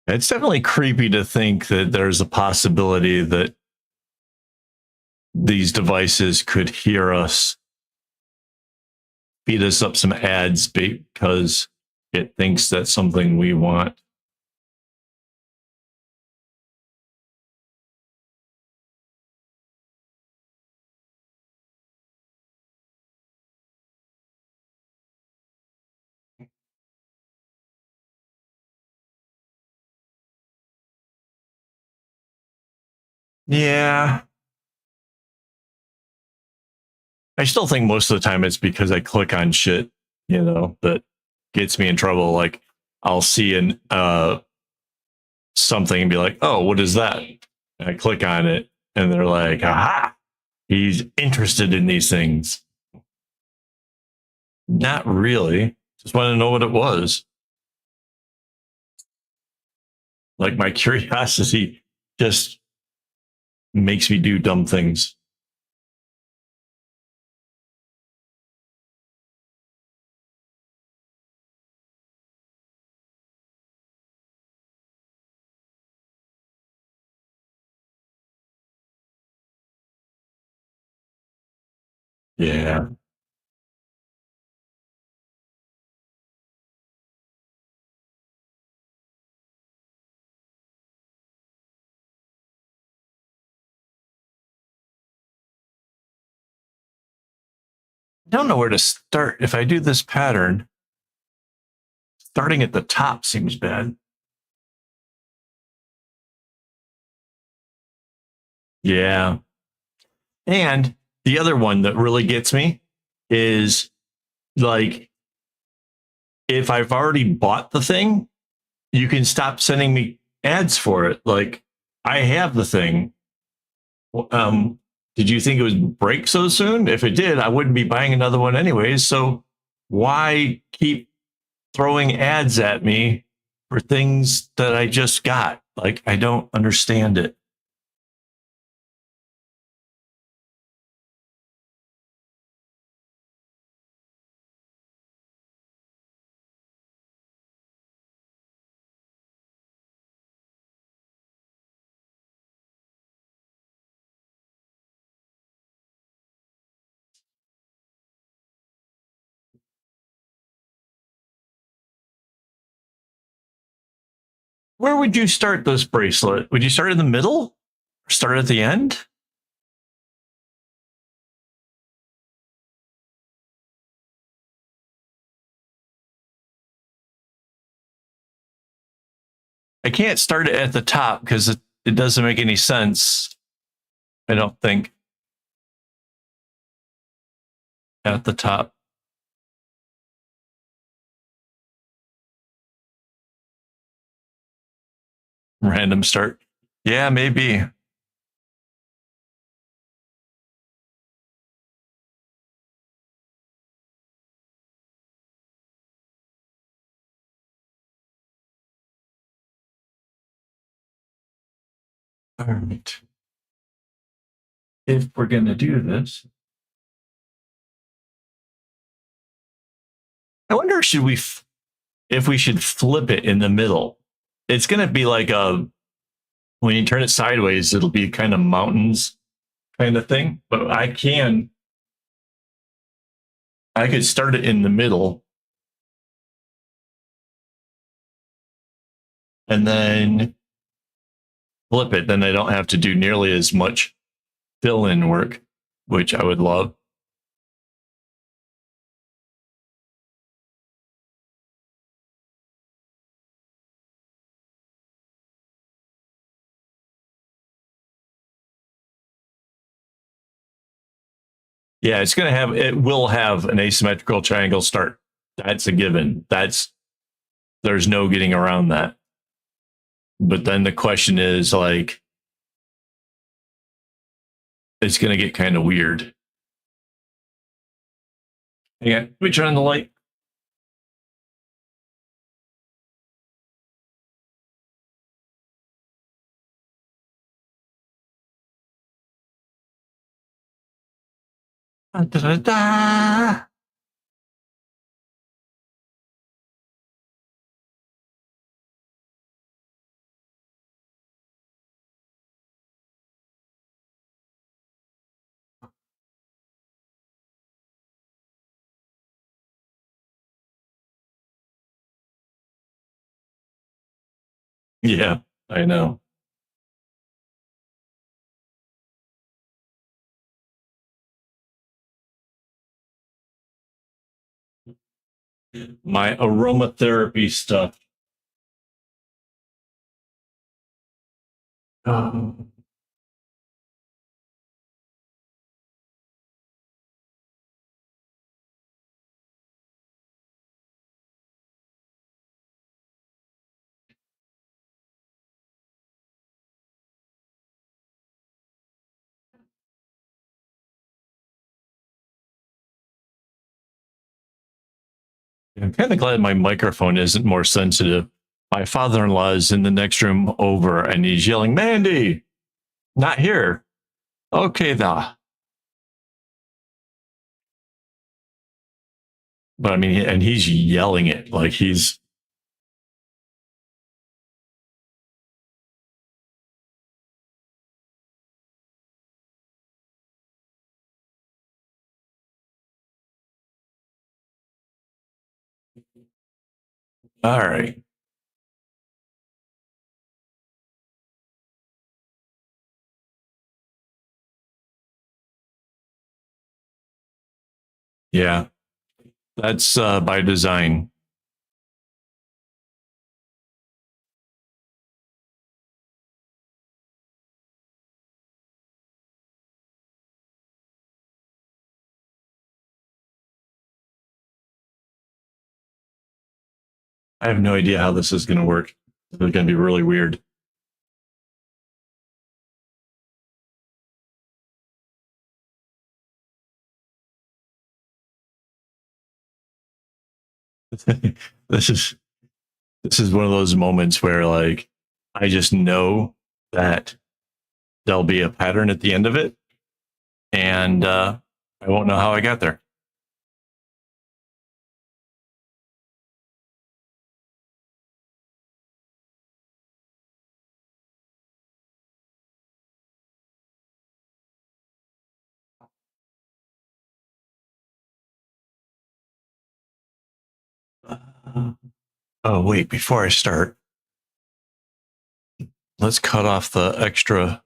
It's definitely creepy to think that there's a possibility that these devices could hear us, feed us up some ads because it thinks that's something we want. Yeah. I still think most of the time it's because I click on shit, that gets me in trouble. Like I'll see an something and be like, oh, what is that? And I click on it and they're like, aha, he's interested in these things. Not really. Just want to know what it was. Like my curiosity just makes me do dumb things. Yeah. I don't know where to start. If I do this pattern, starting at the top seems bad. Yeah. And the other one that really gets me is like, if I've already bought the thing, you can stop sending me ads for it. Like, I have the thing. Um, did you think it would break so soon? If it did, I wouldn't be buying another one anyways. So why keep throwing ads at me for things that I just got? Like, I don't understand it. Where would you start this bracelet? Would you start in the middle or start at the end? I can't start it at the top because it doesn't make any sense. I don't think at the top. Random start. Yeah, maybe. All right. If we're going to do this, I wonder if we should flip it in the middle. It's going to be like a when you turn it sideways, it'll be kind of mountains kind of thing. But I could start it in the middle and then flip it. Then I don't have to do nearly as much fill in work, which I would love. Yeah, it will have an asymmetrical triangle start. That's a given. There's no getting around that. But then the question is like, it's going to get kind of weird. Yeah, we turn on the light. Da, da, da. Yeah, I know. My aromatherapy stuff. Um, I'm kind of glad my microphone isn't more sensitive. My father-in-law is in the next room over and he's yelling, Mandy, not here. Okay, da. But I mean, and he's yelling it like he's, All right. Yeah, that's by design. I have no idea how this is going to work. It's going to be really weird. this is this is one of those moments where like I just know that there'll be a pattern at the end of it, and I won't know how I got there. Oh wait, before I start, let's cut off the extra.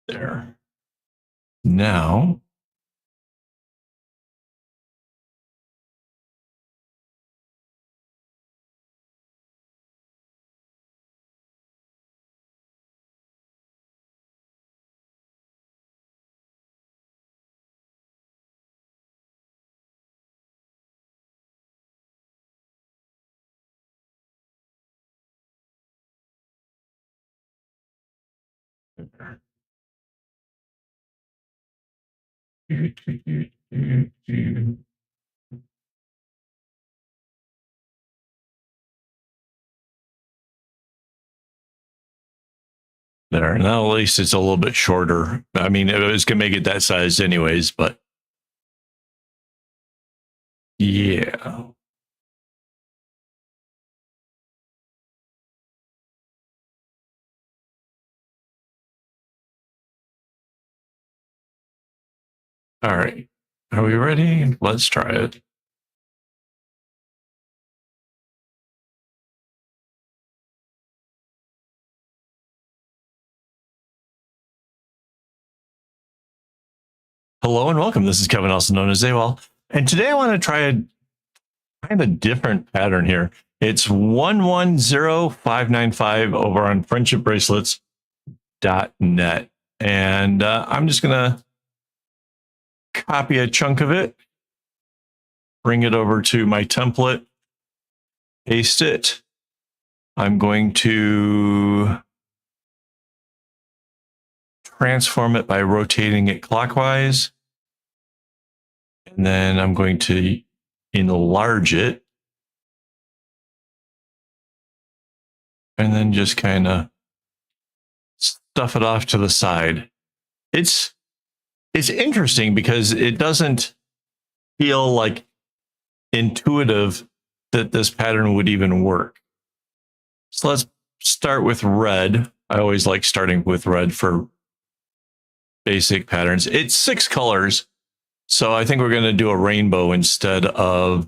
There. Now, there. Now at least it's a little bit shorter. I mean, it was gonna make it that size anyways, but yeah. All right. Are we ready? Let's try it. Hello and welcome. This is Kevin, also known as AWOL. And today I want to try a kind of different pattern here. It's 110595 over on friendshipbracelets.net. And I'm just going to copy a chunk of it, bring it over to my template, paste it. I'm going to transform it by rotating it clockwise. And then I'm going to enlarge it. And then just kind of stuff it off to the side. It's interesting because it doesn't feel like intuitive that this pattern would even work. So let's start with red. I always like starting with red for basic patterns. It's 6 colors. So I think we're going to do a rainbow instead of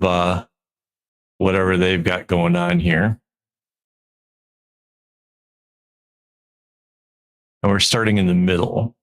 whatever they've got going on here. And we're starting in the middle.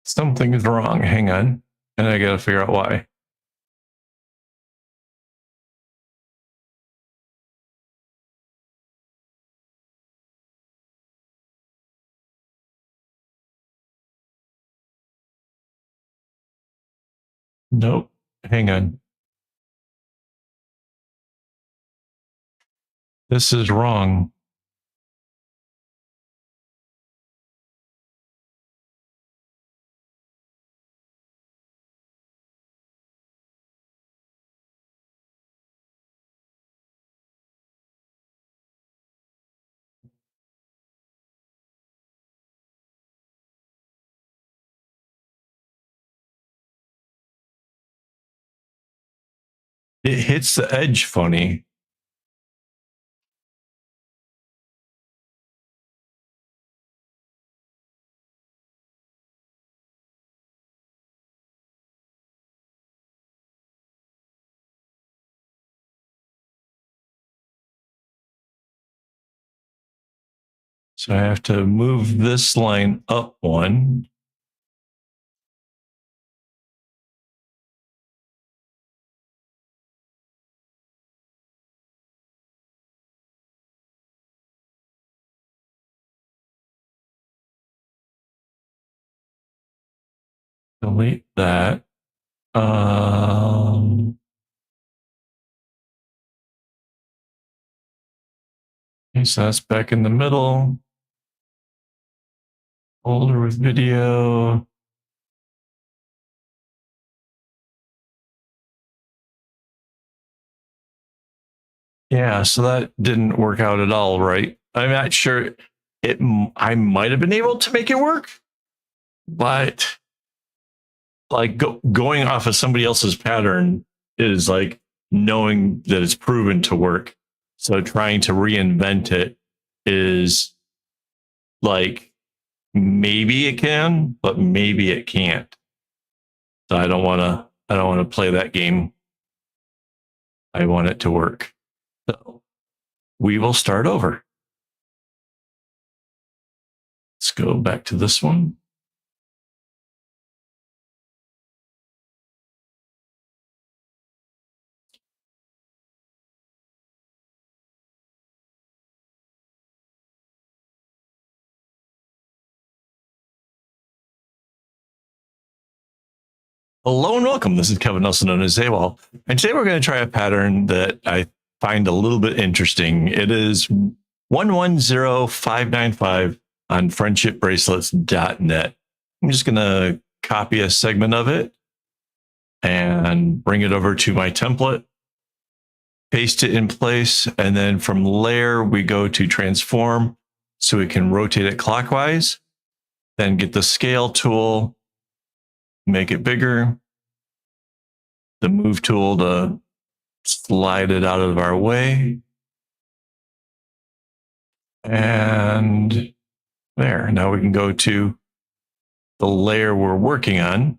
Something is wrong. Hang on. And I got to figure out why. Nope. Hang on. This is wrong. It hits the edge funny. So I have to move this line up one. Delete that. Okay, so that's back in the middle. Folder with video. Yeah, so that didn't work out at all, right? I'm not sure it. I might have been able to make it work, but like going off of somebody else's pattern is like knowing that it's proven to work. So trying to reinvent it is like maybe it can, but maybe it can't. So I don't want to. I don't want to play that game. I want it to work. So we will start over. Let's go back to this one. Hello and welcome. This is Kevin, also known as Zaywall. And today we're going to try a pattern that I find a little bit interesting. It is 110595 on friendshipbracelets.net. I'm just going to copy a segment of it and bring it over to my template, paste it in place, and then from layer, we go to transform so we can rotate it clockwise, then get the scale tool, make it bigger, the move tool to slide it out of our way. And there, now we can go to the layer we're working on.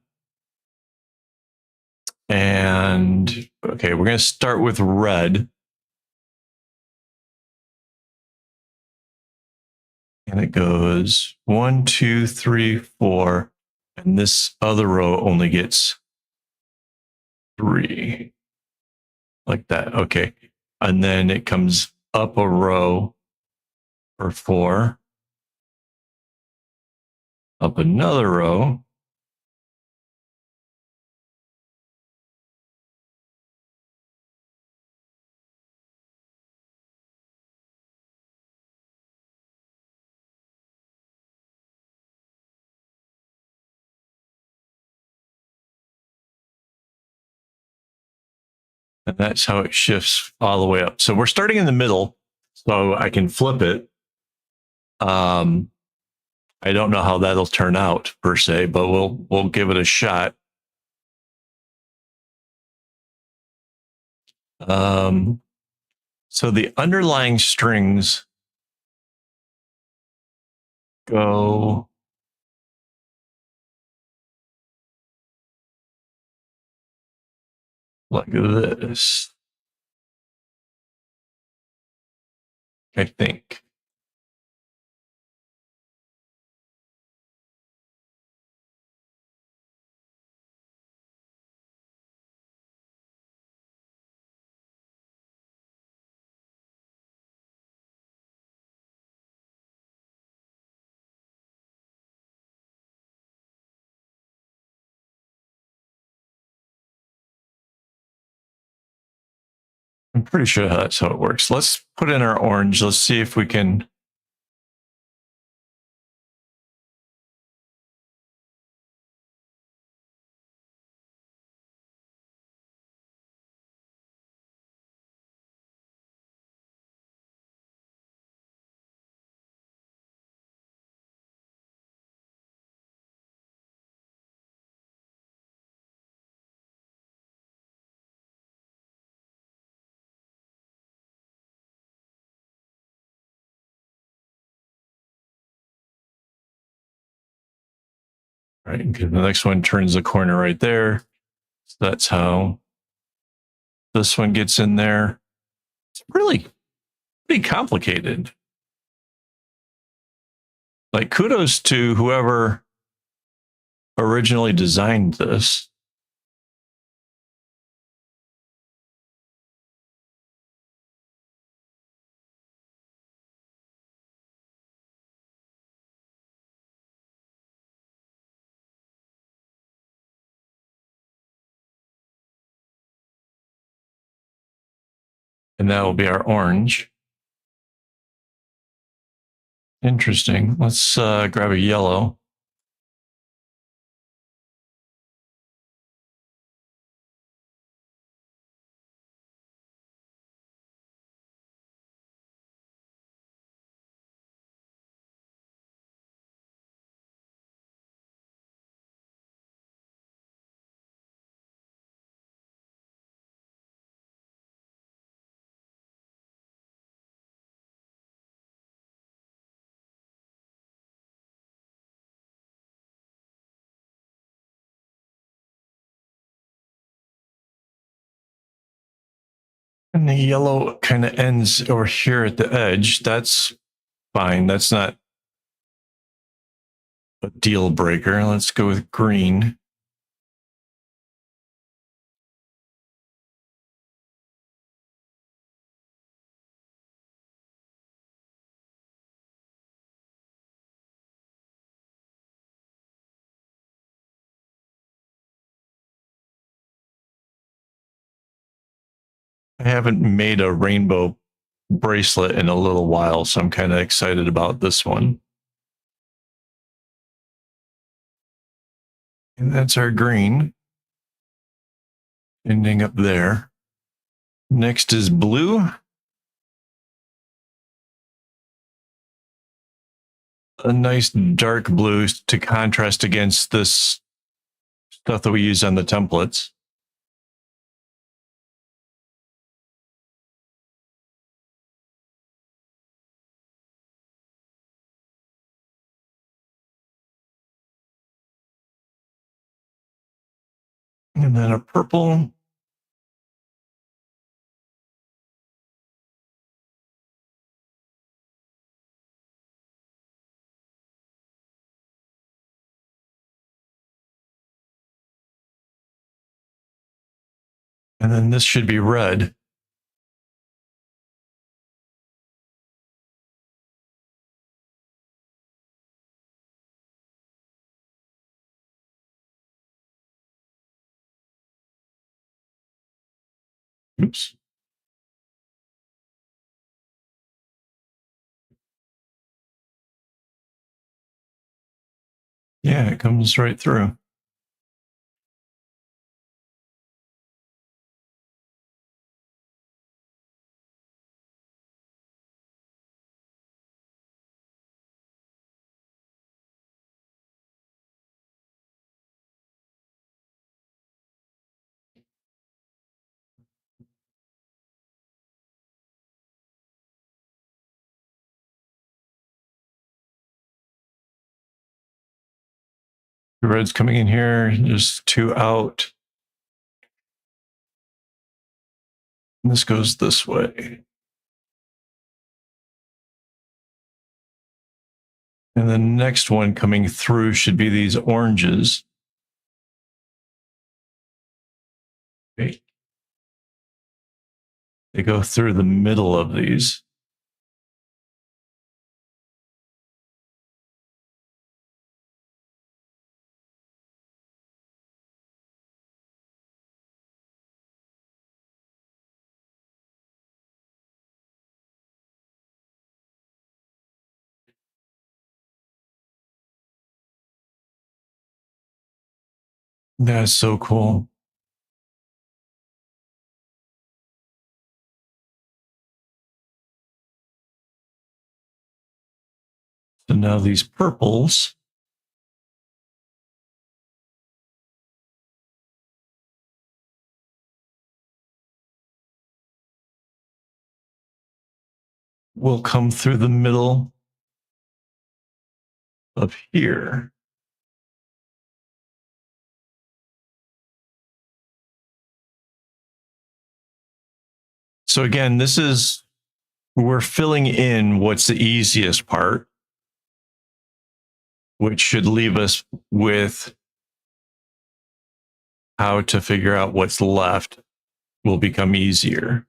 And okay, we're going to start with red. And it goes 1, 2, 3, 4. And this other row only gets 3. Like that. Okay. And then it comes up a row for 4. Up another row. And that's how it shifts all the way up. So we're starting in the middle, so I can flip it. I don't know how that'll turn out per se, but we'll give it a shot. So the underlying strings go like this, I think. I'm pretty sure that's how it works. Let's put in our orange. Let's see if we can. Right, because the next one turns the corner right there. So that's how this one gets in there. It's really pretty complicated. Like, kudos to whoever originally designed this. And that will be our orange. Interesting. Let's grab a yellow. And the yellow kind of ends over here at the edge. That's fine. That's not a deal breaker. Let's go with green. I haven't made a rainbow bracelet in a little while, so I'm kind of excited about this one. And that's our green, ending up there. Next is blue. A nice dark blue to contrast against this stuff that we use on the templates. And then a purple. And then this should be red. Oops. Yeah, it comes right through. The red's coming in here. There's two out. And this goes this way. And the next one coming through should be these oranges. Okay. They go through the middle of these. That's so cool. So now these purples will come through the middle of here. So again, this is, we're filling in what's the easiest part, which should leave us with how to figure out what's left will become easier.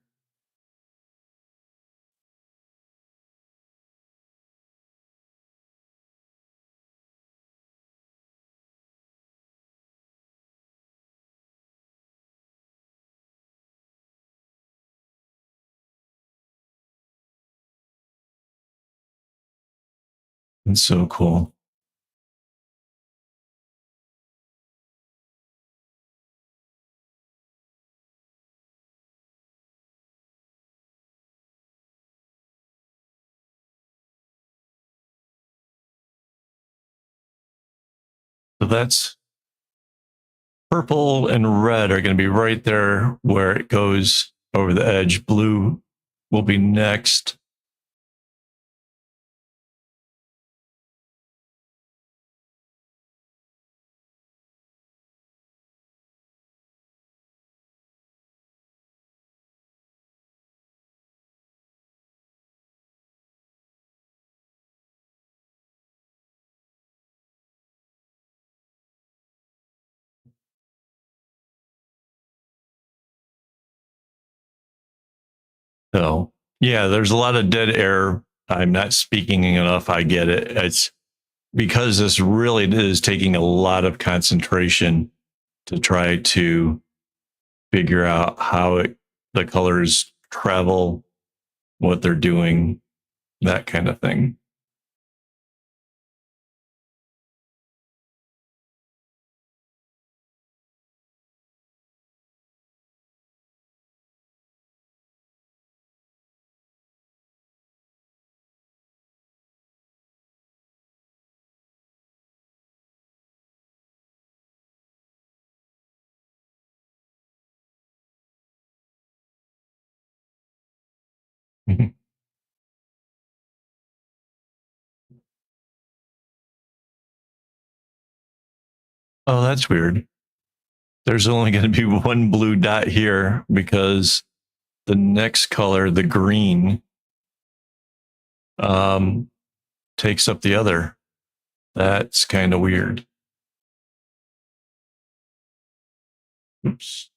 It's so cool. So that's purple and red are going to be right there where it goes over the edge. Blue will be next. So yeah, there's a lot of dead air. I'm not speaking enough. I get it. It's because this really is taking a lot of concentration to try to figure out how the colors travel, what they're doing, that kind of thing. Oh, that's weird. There's only going to be one blue dot here because the next color, the green, um, takes up the other. That's kind of weird. Oops.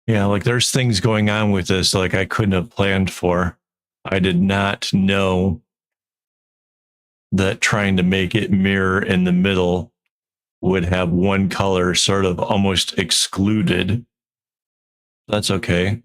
Yeah, like there's things going on with this like I couldn't have planned for. I did not know that trying to make it mirror in the middle would have one color sort of almost excluded. That's okay.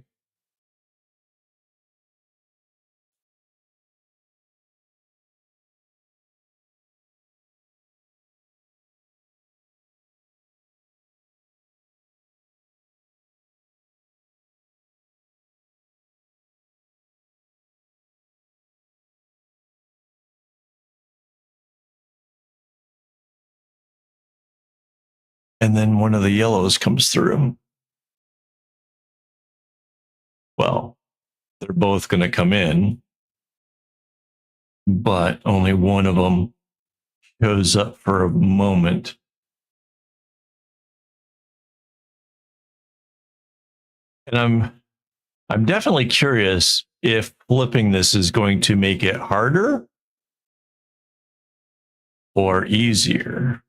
And then one of the yellows comes through. Well, they're both going to come in, but only one of them shows up for a moment. And I'm definitely curious if flipping this is going to make it harder or easier.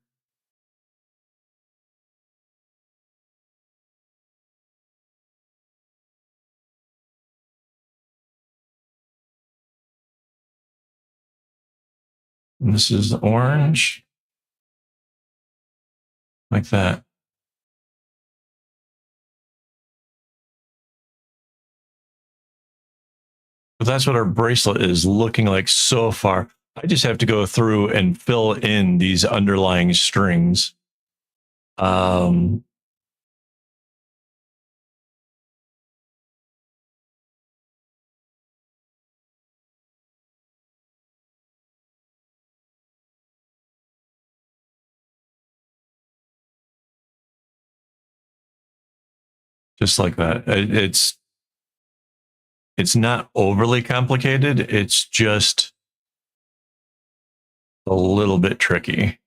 And this is orange, like that. But that's what our bracelet is looking like so far. I just have to go through and fill in these underlying strings. Just like that. It's not overly complicated. It's just a little bit tricky.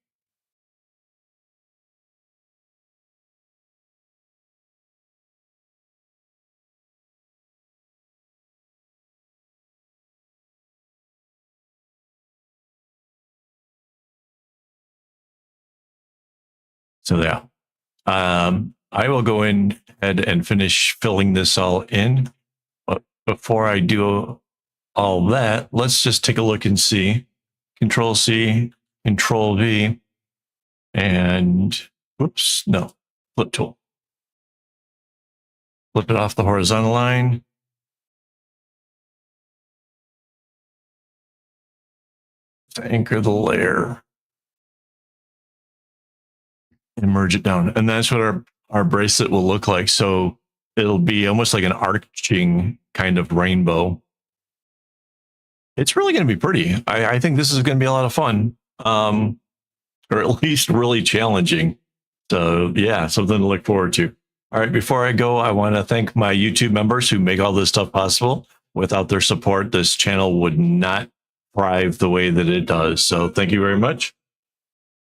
So yeah, I will go in ahead and finish filling this all in. But before I do all that, let's just take a look and see. Control C, Control V, and whoops, no, flip tool. Flip it off the horizontal line. To anchor the layer and merge it down. And that's what our bracelet will look like. So it'll be almost like an arching kind of rainbow. It's really going to be pretty. I think this is going to be a lot of fun, or at least really challenging. So yeah, something to look forward to. All right, before I go, I want to thank my YouTube members who make all this stuff possible. Without their support, this channel would not thrive the way that it does. So thank you very much.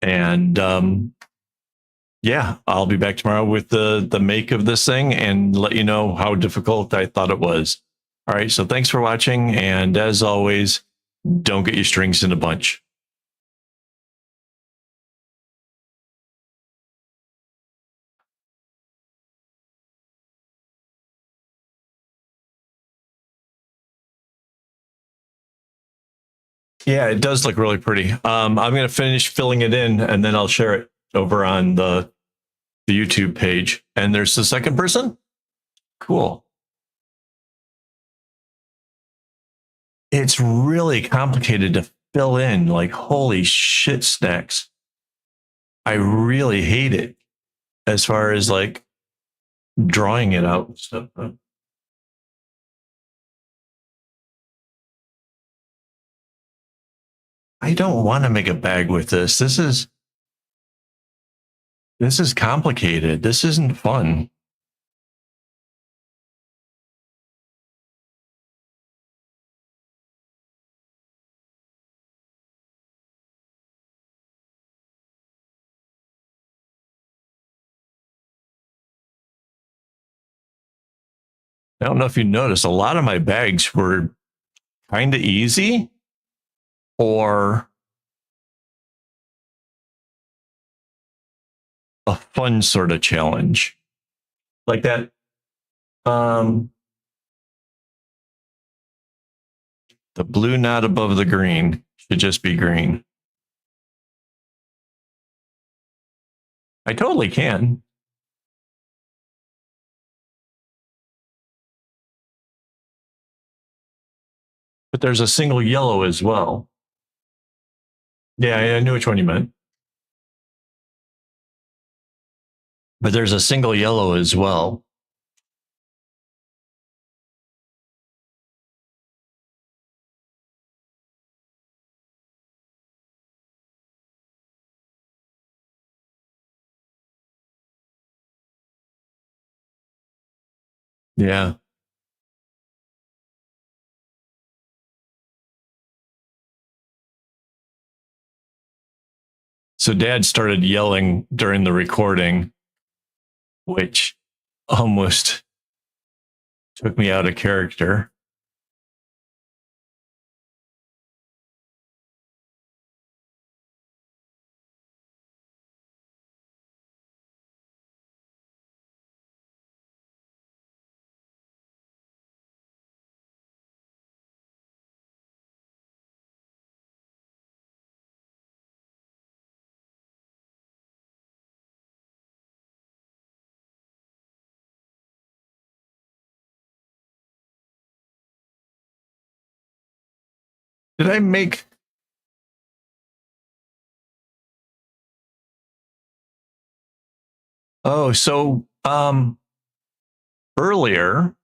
And yeah, I'll be back tomorrow with the make of this thing and let you know how difficult I thought it was. All right, so thanks for watching, and as always, don't get your strings in a bunch. Yeah, it does look really pretty. I'm going to finish filling it in, and then I'll share it over on the YouTube page. And there's the second person. Cool. It's really complicated to fill in. Like, holy shit snacks. I really hate it as far as like drawing it out and stuff. I don't want to make a bag with this. This is complicated. This isn't fun. I don't know if you noticed, a lot of my bags were kind of easy or a fun sort of challenge. Like that. The blue knot above the green should just be green. I totally can. But there's a single yellow as well. Yeah, I knew which one you meant. But there's a single yellow as well. Yeah. So Dad started yelling during the recording, which almost took me out of character. Did I make Oh, so earlier,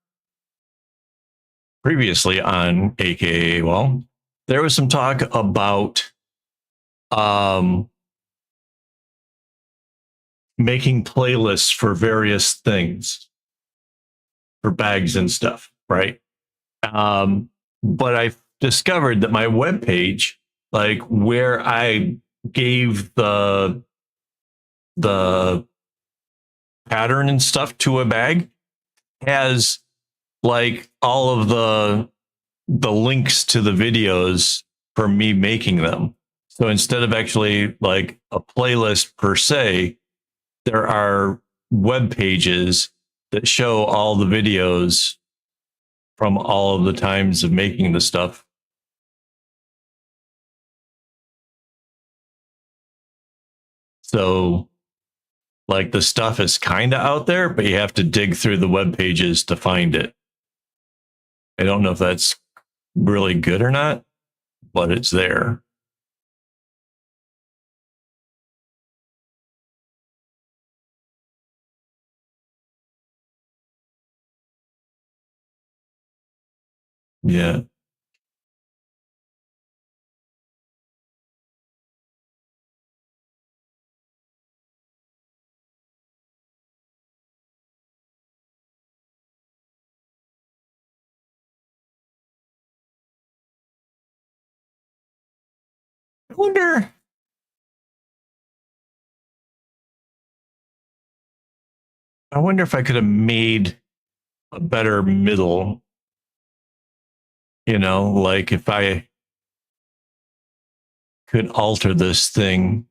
previously on akaawol, there was some talk about um making playlists for various things for bags and stuff, right? Um, but I discovered that my webpage, like where I gave the pattern and stuff to a bag, has like all of the links to the videos for me making them. So instead of actually like a playlist per se, there are web pages that show all the videos from all of the times of making the stuff. So like the stuff is kind of out there, but you have to dig through the web pages to find it. I don't know if that's really good or not, but it's there. Yeah. I wonder I wonder if I could have made a better middle, like if I could alter this thing.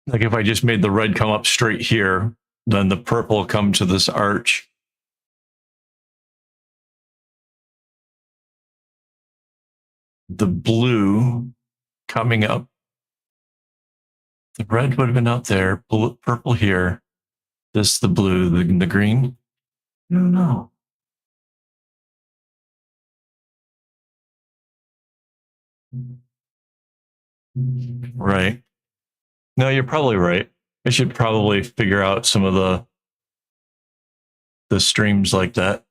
Like if I just made the red come up straight here, then the purple come to this arch. The blue coming up. The red would have been out there, blue, purple here. This the blue, the green. I don't know. Right. No, you're probably right. I should probably figure out some of the streams like that.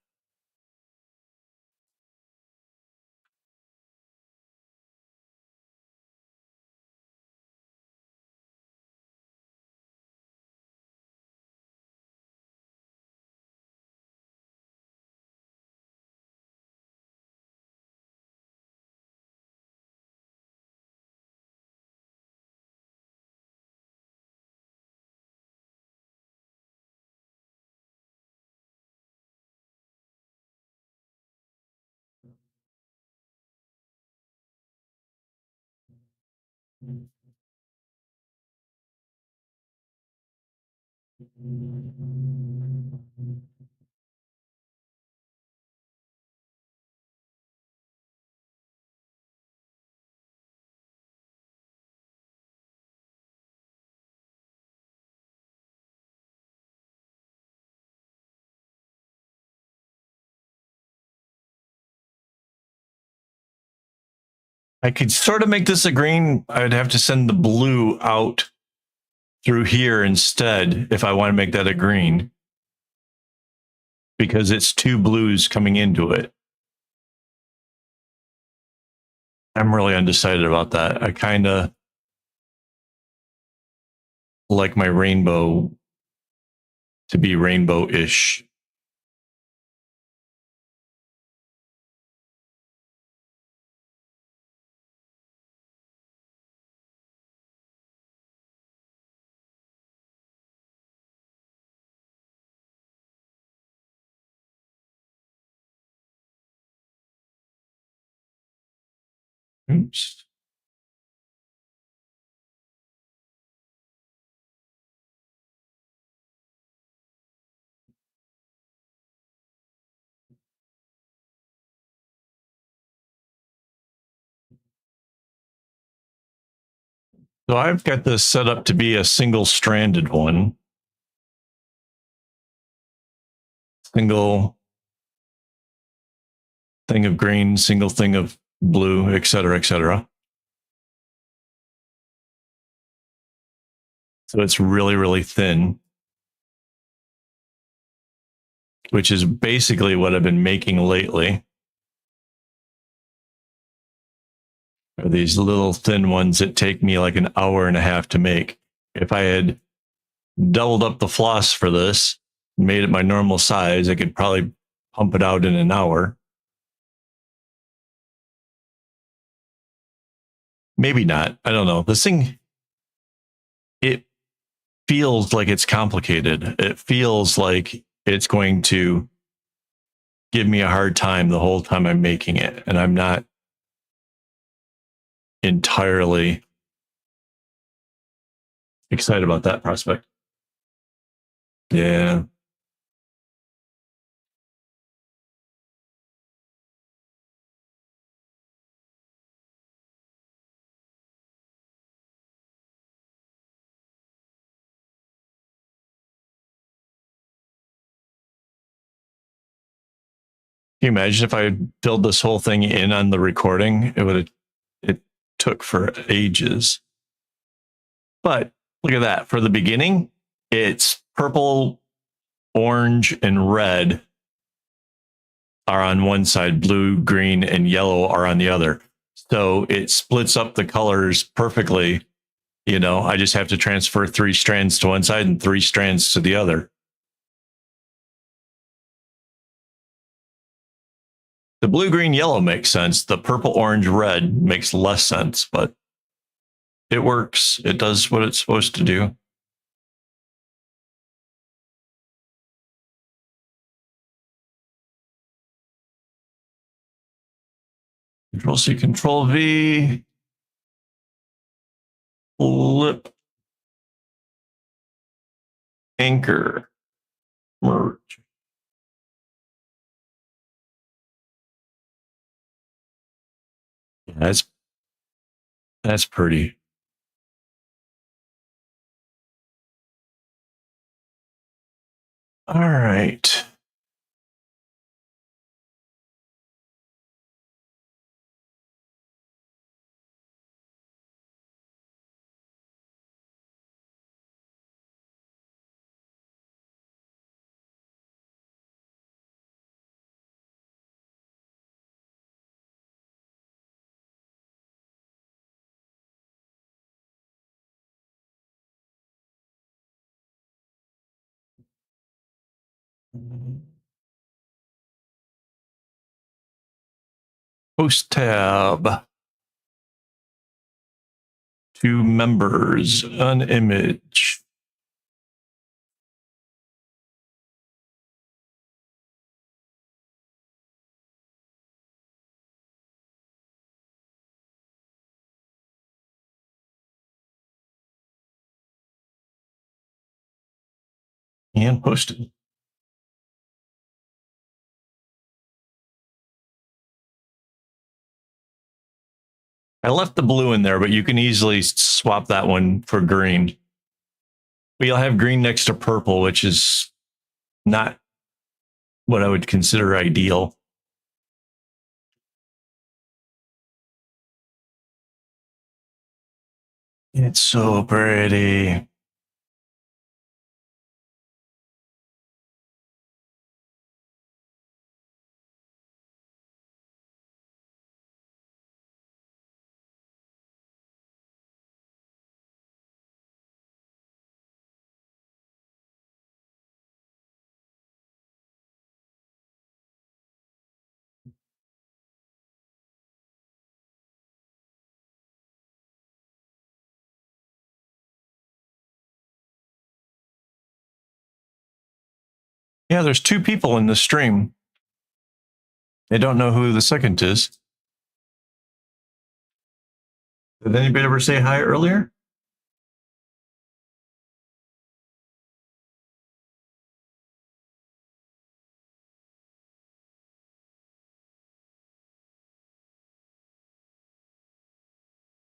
I could sort of make this a green. I'd have to send the blue out through here instead if I want to make that a green, because it's two blues coming into it. I'm really undecided about that. I kind of like my rainbow to be rainbow-ish. Oops. So I've got this set up to be a single stranded one. single thing of green, single thing of blue, etc., etc. So it's really, really thin, which is basically what I've been making lately. Are these little thin ones that take me like an hour and a half to make. If I had doubled up the floss for this, made it my normal size, I could probably pump it out in an hour. Maybe not. I don't know. This thing, it feels like it's complicated. It feels like it's going to give me a hard time the whole time I'm making it. And I'm not entirely excited about that prospect. Yeah. Can you imagine if I filled this whole thing in on the recording? It took for ages. But look at that. For the beginning, it's purple, orange, and red are on one side, blue, green, and yellow are on the other. So it splits up the colors perfectly. You know, I just have to transfer 3 strands to one side and 3 strands to the other. The blue, green, yellow makes sense. The purple, orange, red makes less sense, but it works. It does what it's supposed to do. Control C, Control V. Flip. Anchor. Merge. Yeah, that's pretty. All right. Post tab. 2 members. An image. And posted. I left the blue in there, but you can easily swap that one for green. But you'll have green next to purple, which is not what I would consider ideal. It's so pretty. Yeah, there's 2 people in the stream. They don't know who the second is. Did anybody ever say hi earlier?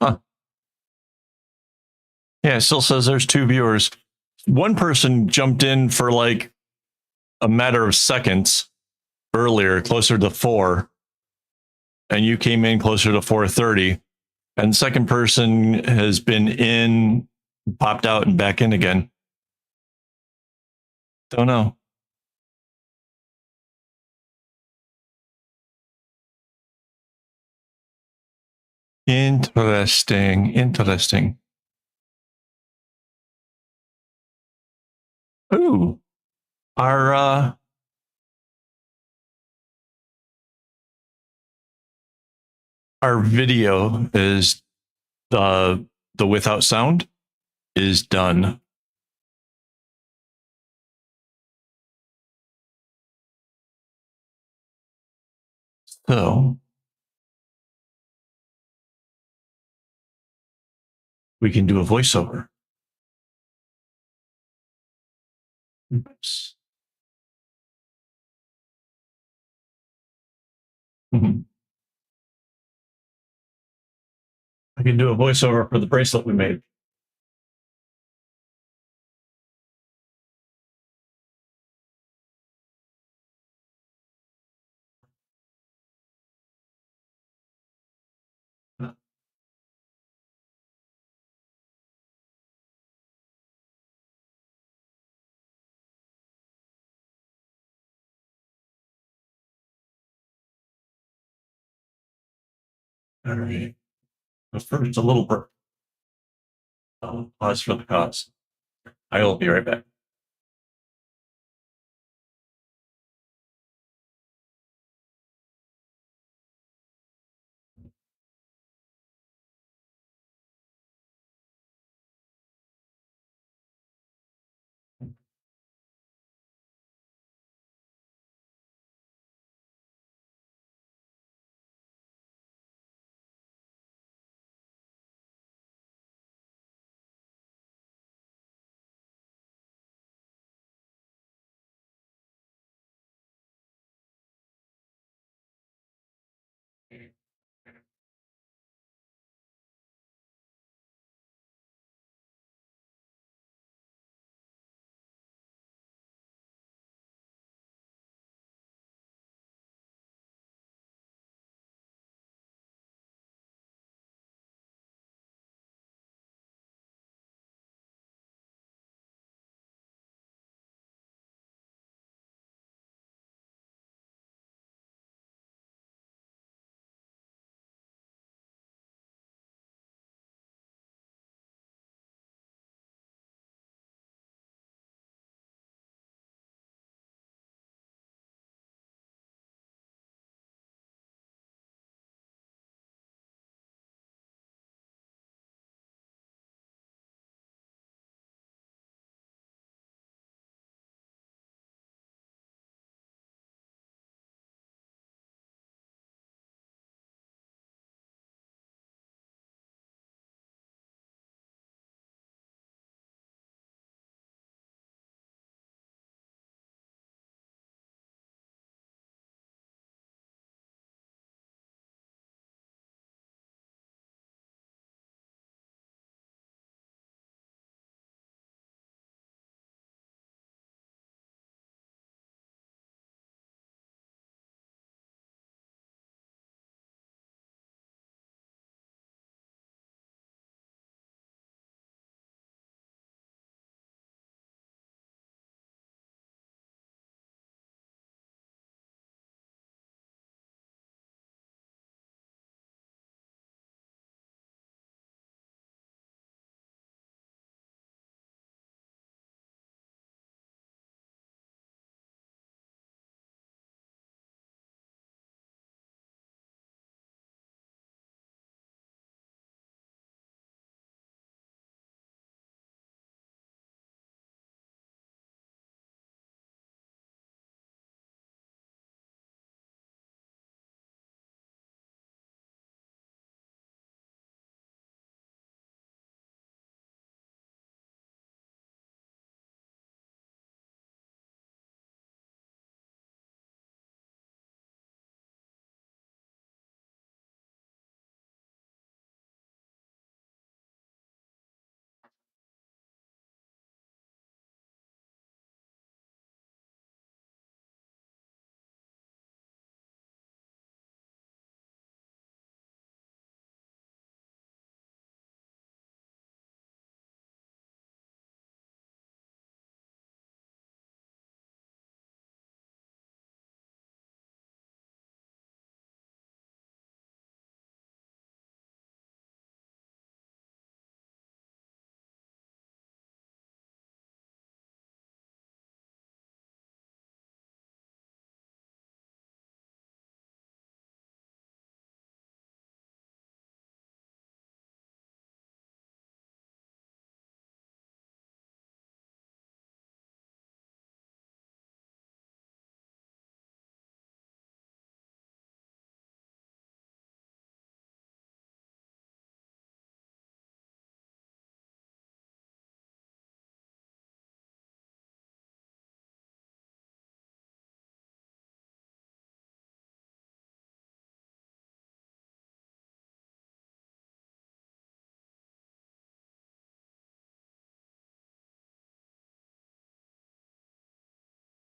Huh. Yeah, it still says there's 2 viewers. One person jumped in for like a matter of seconds earlier, closer to 4, and you came in closer to 4:30, and the second person has been in, popped out, and back in again. Don't know. Interesting. Interesting. Ooh, our video is the without sound is done. So we can do a voiceover. Oops. Mhm. I can do a voiceover for the bracelet we made. All right. But first, a little break. I'll pause for the cause. I will be right back.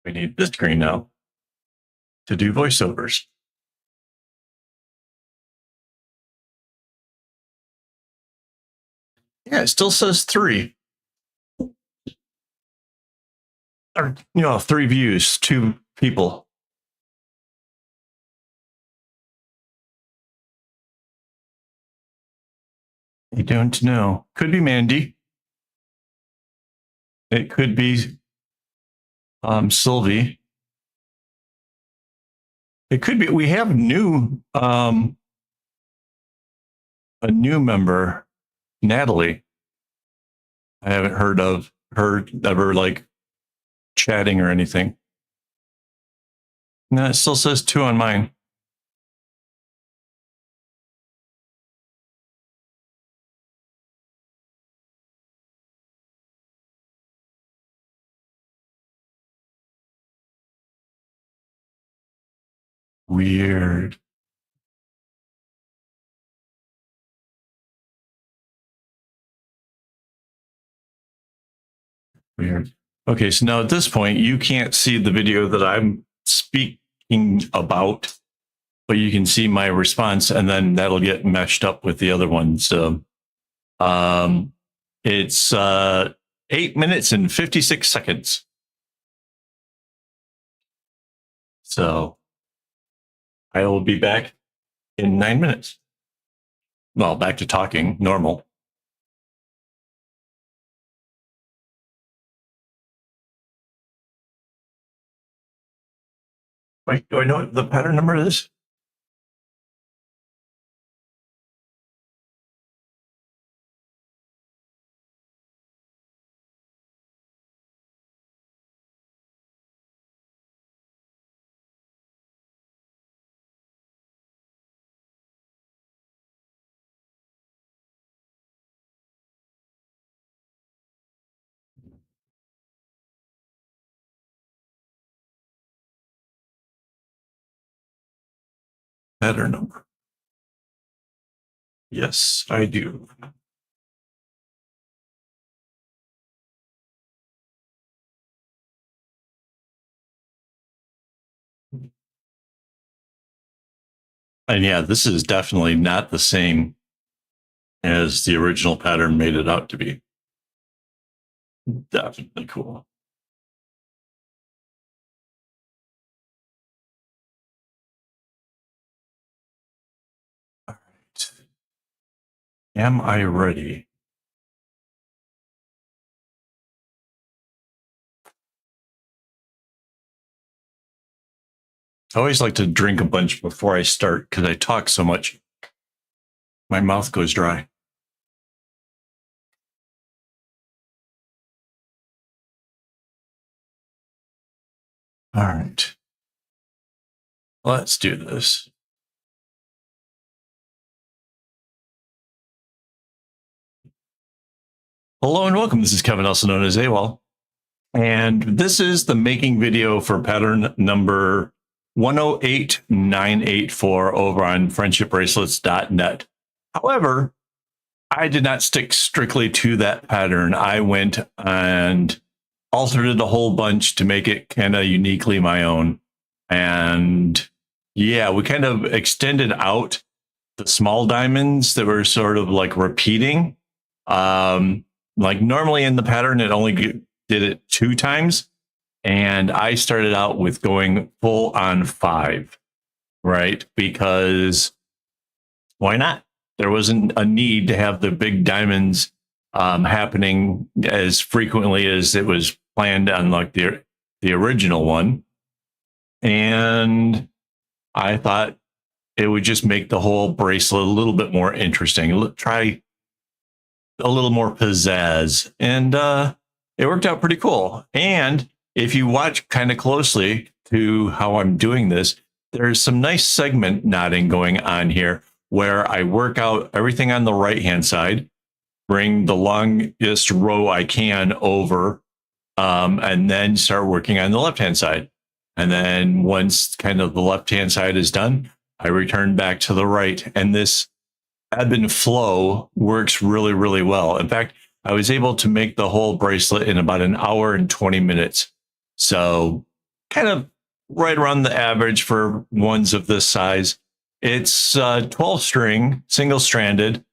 We need this screen now to do voiceovers. Yeah, it still says 3. Or, 3 views, 2 people. I don't know. Could be Mandy. It could be Sylvie. It could be. We have a new member, Natalie. I haven't heard of her ever like chatting or anything. No, it still says 2 on mine. Weird. Weird. Okay, so now at this point, you can't see the video that I'm speaking about, but you can see my response, and then that'll get meshed up with the other one. So it's 8 minutes and 56 seconds. So I will be back in 9 minutes. Well, back to talking normal. Wait, do I know what the pattern number is? Pattern number. Yes, I do. And yeah, this is definitely not the same as the original pattern made it out to be. Definitely cool. All right. Am I ready? I always like to drink a bunch before I start because I talk so much. My mouth goes dry. All right. Let's do this. Hello and welcome. This is Kevin, also known as AWOL. And this is the making video for pattern number 108984 over on friendshipbracelets.net. However, I did not stick strictly to that pattern. I went and altered it a whole bunch to make it kind of uniquely my own. And yeah, we kind of extended out the small diamonds that were sort of like repeating. Like normally in the pattern, it only did it 2 times. And I started out with going full on 5, right? Because why not? There wasn't a need to have the big diamonds happening as frequently as it was planned on like the original one. And I thought it would just make the whole bracelet a little bit more interesting. Try a little more pizzazz. And it worked out pretty cool. And if you watch kind of closely to how I'm doing this, there's some nice segment knotting going on here where I work out everything on the right-hand side, bring the longest row I can over, and then start working on the left-hand side. And then once kind of the left-hand side is done, I return back to the right. And this ebb and flow works really, really well. In fact, I was able to make the whole bracelet in about 1 hour and 20 minutes. So kind of right around the average for ones of this size. It's 12 string, single stranded,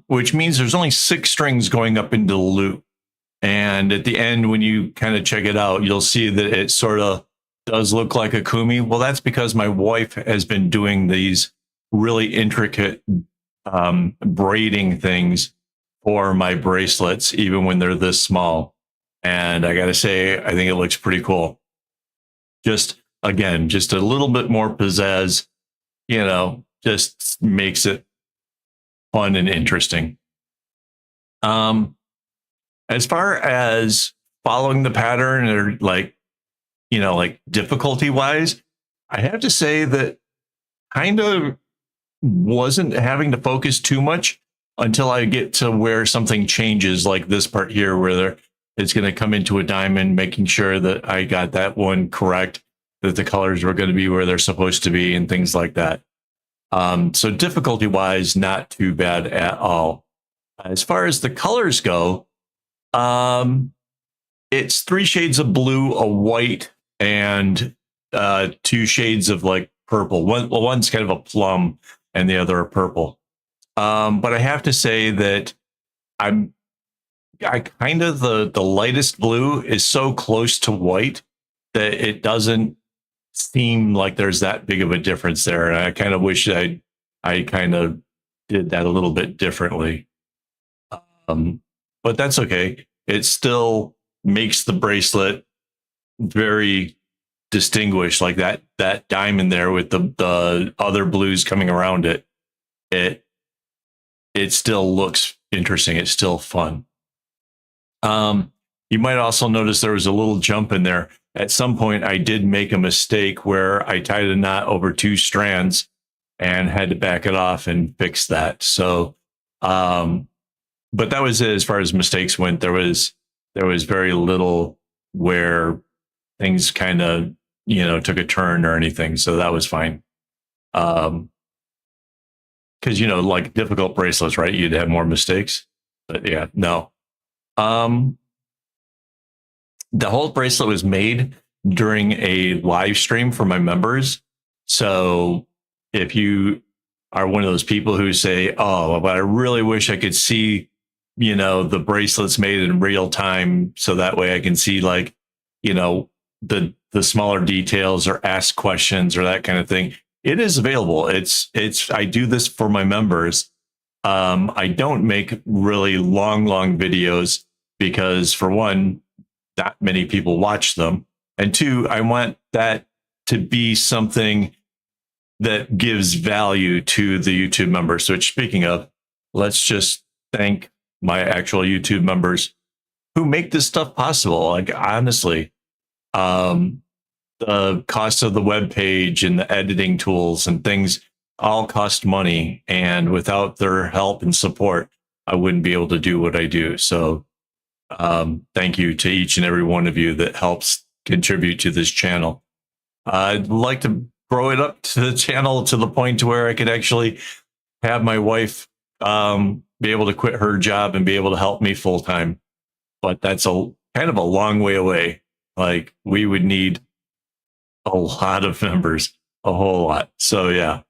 which means there's only 6 strings going up into the loop. And at the end, when you kind of check it out, you'll see that it sort of does look like a kumi. Well, that's because my wife has been doing these really intricate braiding things for my bracelets, even when they're this small. And I got to say, I think it looks pretty cool. Just again, just a little bit more pizzazz, just makes it fun and interesting. As far as following the pattern or like difficulty wise, I have to say that kind of wasn't having to focus too much until I get to where something changes, like this part here, where it's going to come into a diamond, making sure that I got that one correct, that the colors were going to be where they're supposed to be and things like that. So difficulty wise, not too bad at all. As far as the colors go, it's 3 shades of blue, a white, and 2 shades of like purple. One's kind of a plum and the other a purple. But I have to say that I kind of the lightest blue is so close to white that it doesn't seem like there's that big of a difference there. And I kind of wish I kind of did that a little bit differently. But that's okay. It still makes the bracelet very distinguished, like that diamond there with the other blues coming around it. It still looks interesting. It's still fun. You might also notice there was a little jump in there. At some point, I did make a mistake where I tied a knot over 2 strands and had to back it off and fix that. So, but that was it as far as mistakes went. There was very little where things kind of, took a turn or anything. So that was fine. Because, like difficult bracelets, right? You'd have more mistakes. But yeah, no. The whole bracelet was made during a live stream for my members. So if you are one of those people who say, oh, but I really wish I could see, the bracelets made in real time, so that way I can see like, the smaller details or ask questions or that kind of thing. It is available. I do this for my members. I don't make really long videos because, for one, not many people watch them. And 2, I want that to be something that gives value to the YouTube members. So speaking of, let's just thank my actual YouTube members who make this stuff possible. Like, honestly, the cost of the web page and the editing tools and things all cost money. And without their help and support, I wouldn't be able to do what I do. So thank you to each and every one of you that helps contribute to this channel. I'd like to grow it up to the channel to the point where I could actually have my wife be able to quit her job and be able to help me full time. But that's a kind of a long way away. Like, we would need a lot of members, a whole lot. So yeah.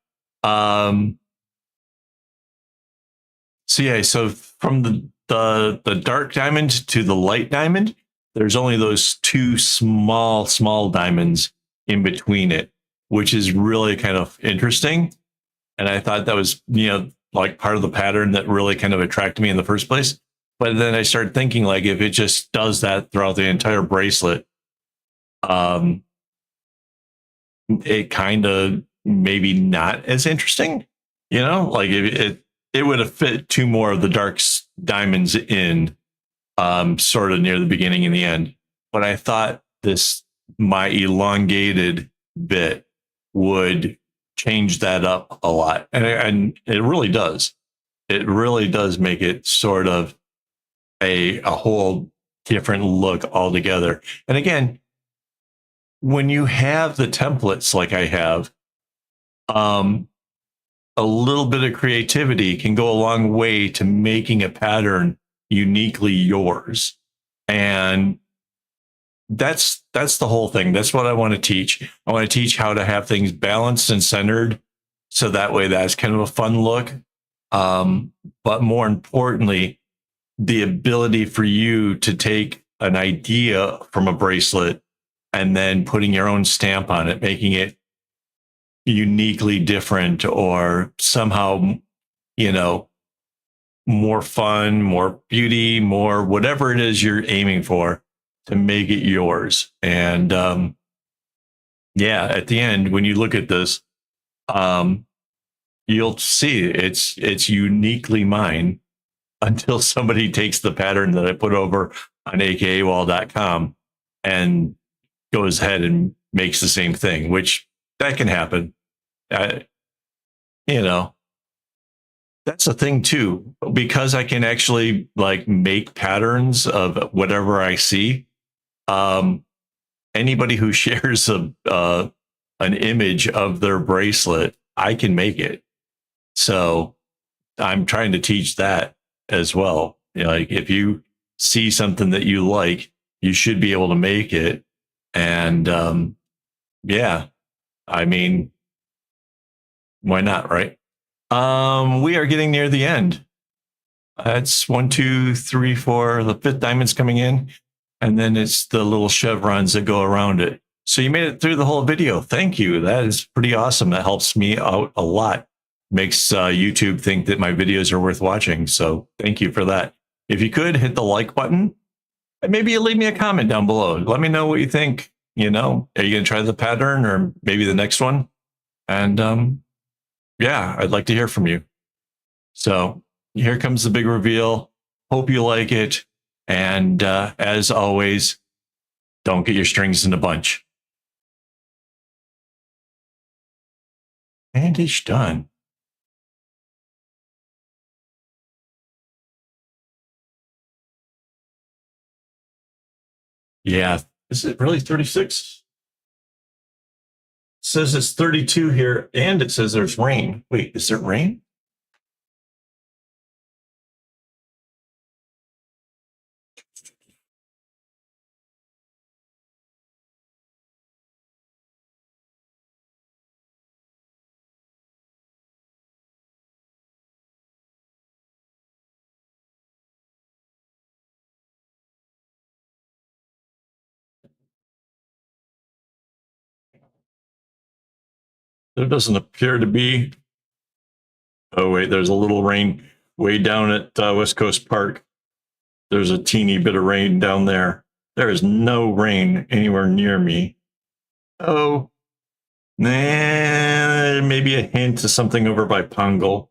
So from the dark diamond to the light diamond, there's only those 2 small diamonds in between it, which is really kind of interesting. And I thought that was, like part of the pattern that really kind of attracted me in the first place. But then I started thinking, like, if it just does that throughout the entire bracelet, it kind of maybe not as interesting, like it would have fit 2 more of the dark diamonds in, sort of near the beginning and the end. But I thought my elongated bit would change that up a lot. And it really does. It really does make it sort of a whole different look altogether. And again, when you have the templates like I have, a little bit of creativity can go a long way to making a pattern uniquely yours. And that's the whole thing. That's what I want to teach. I want to teach how to have things balanced and centered, so that way that's kind of a fun look. Um, but more importantly, the ability for you to take an idea from a bracelet and then putting your own stamp on it, making it uniquely different or somehow, you know, more fun, more beauty, more whatever it is you're aiming for to make it yours. And yeah, at the end, when you look at this, um, you'll see it's uniquely mine until somebody takes the pattern that I put over on akaawol.com and goes ahead and makes the same thing, which that can happen. I, you know, that's the thing too, because I can actually like make patterns of whatever I see. Um, Anybody who shares an image of their bracelet, I can make it. So I'm trying to teach that as well. You know, like if you see something that you like, you should be able to make it. And yeah, I mean, why not, right? We are getting near the end. It's one, two, three, four. The fifth diamond's coming in, and then it's the little chevrons that go around it. So you made it through the whole video. Thank you. That is pretty awesome. That helps me out a lot. Makes YouTube think that my videos are worth watching. So thank you for that. If you could hit the like button, and maybe you leave me a comment down below. Let me know what you think. You know, are you going to try the pattern or maybe the next one? And yeah, I'd like to hear from you. So here comes the big reveal. Hope you like it. And as always, don't get your strings in a bunch. And it's done. Yeah. Is it really 36? It says it's 32 here, and it says there's rain. Wait, is there rain? There doesn't appear to be. Oh, wait, there's a little rain way down at West Coast Park. There's a teeny bit of rain down there. There is no rain anywhere near me. Oh, nah, maybe a hint of something over by Pongal.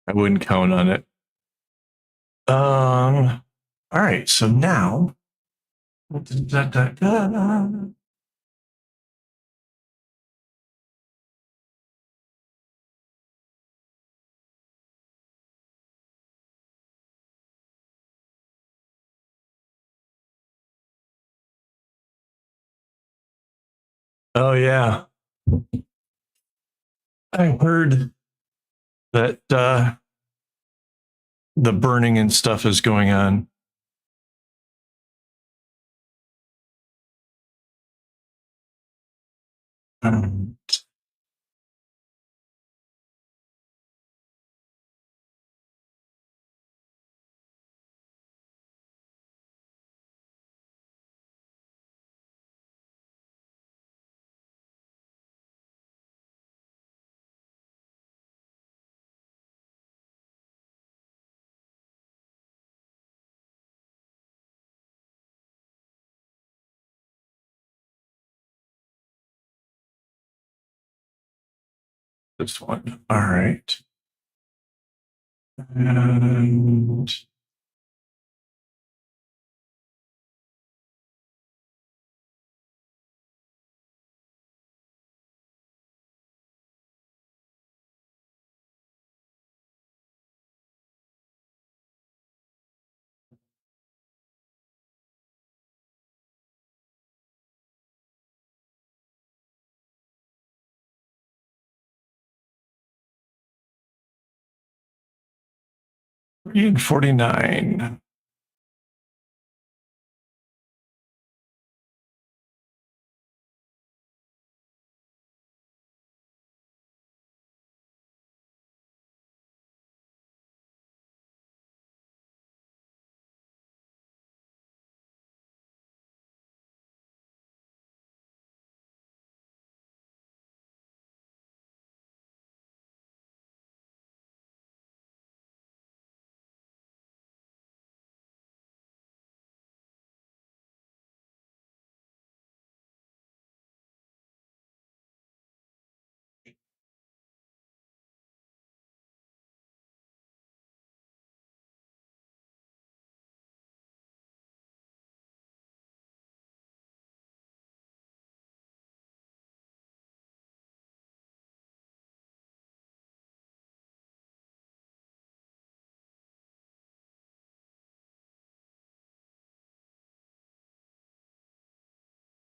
I wouldn't count on it. All right, so now. Oh yeah, I heard that the burning and stuff is going on. Um, this one. All right. And 3 and 49.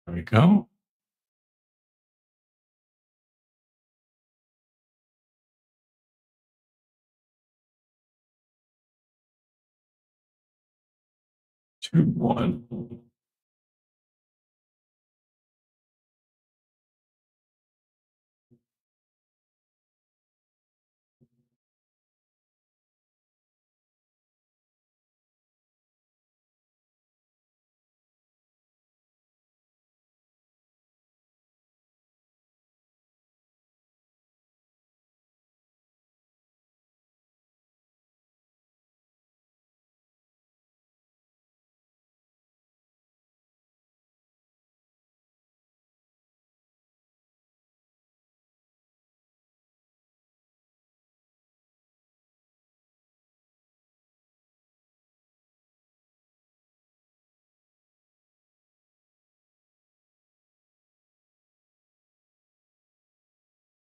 There we go. Two, one.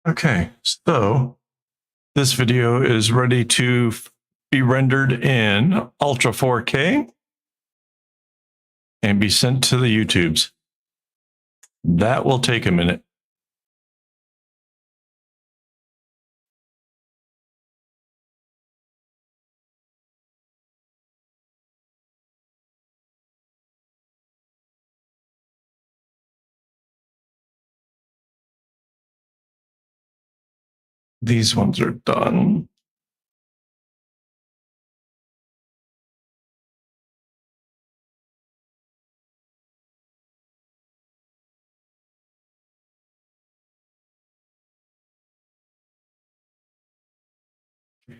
Okay, so this video is ready to be rendered in Ultra 4K and be sent to the YouTubes. That will take a minute. These ones are done.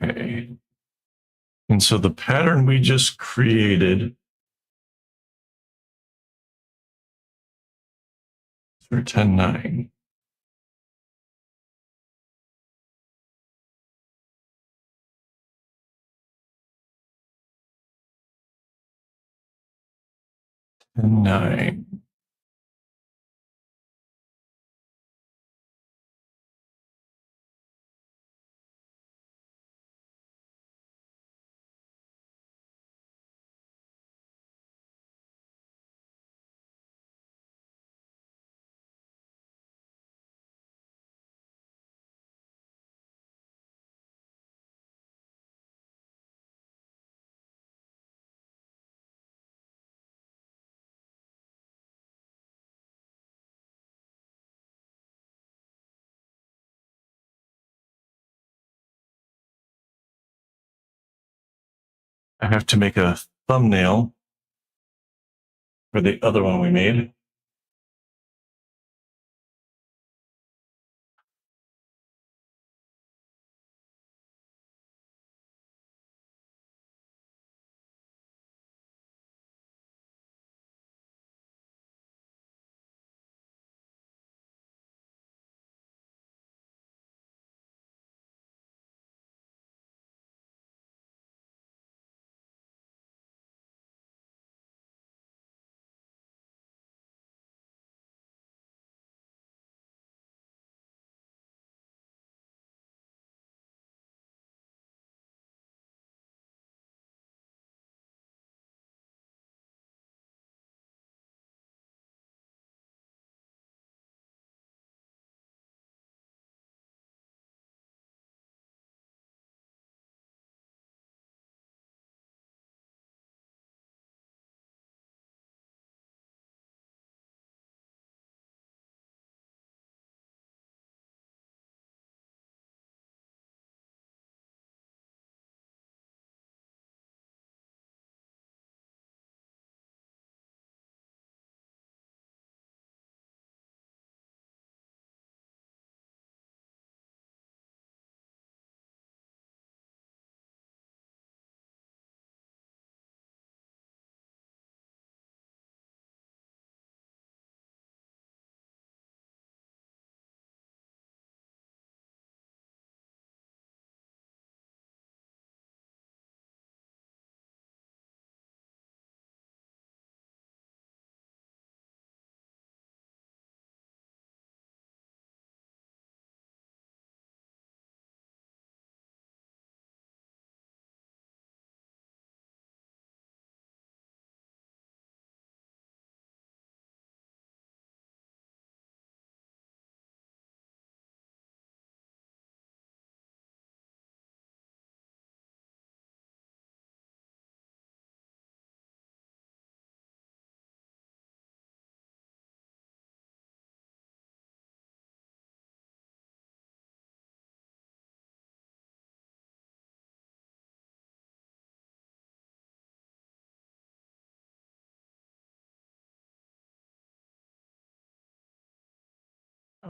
Okay. And so the pattern we just created for 10-9. And 9. I have to make a thumbnail for the other one we made.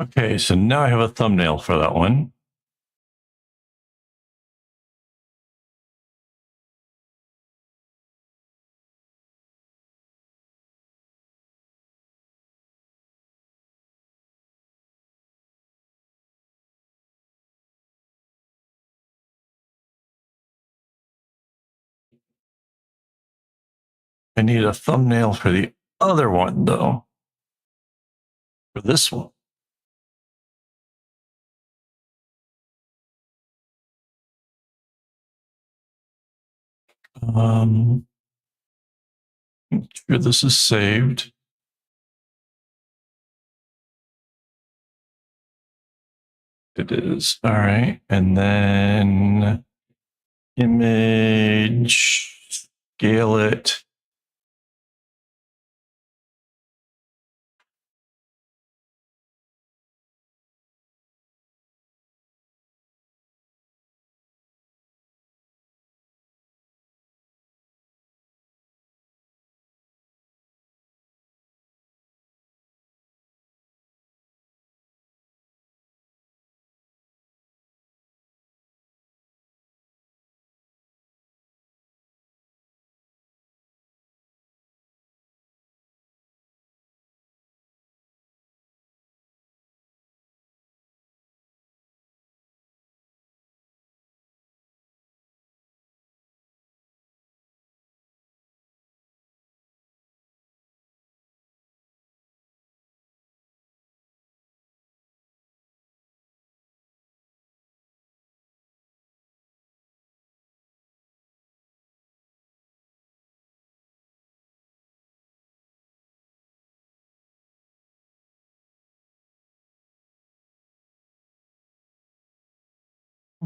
Okay, so now I have a thumbnail for that one. I need a thumbnail for the other one, though. For this one. Make sure this is saved. It is. All right. And then image, scale it.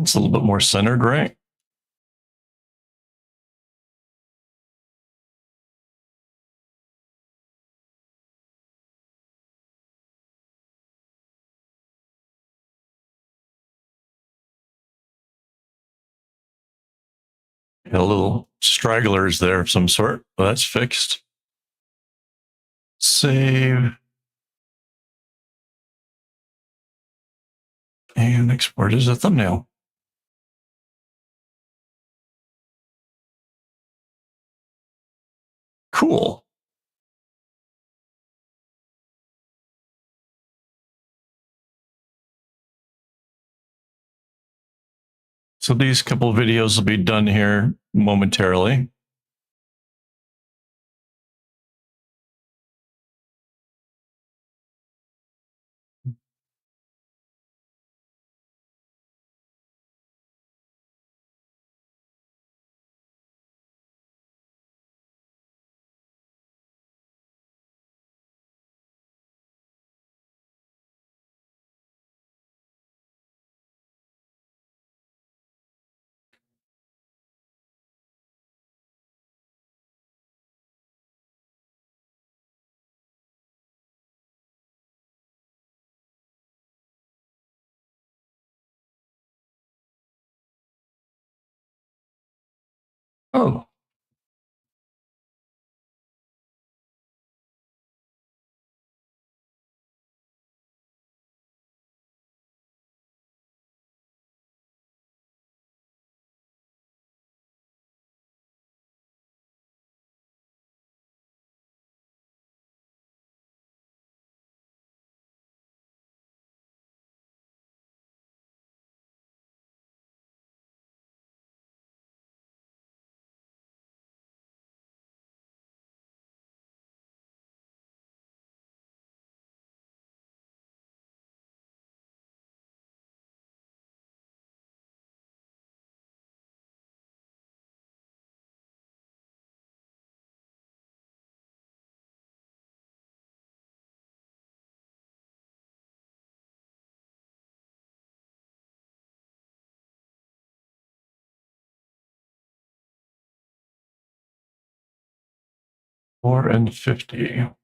It's a little bit more centered, right? A little stragglers there of some sort. Well, that's fixed. Save. And export as a thumbnail. Cool. So these couple of videos will be done here momentarily. Oh, $4 and $50.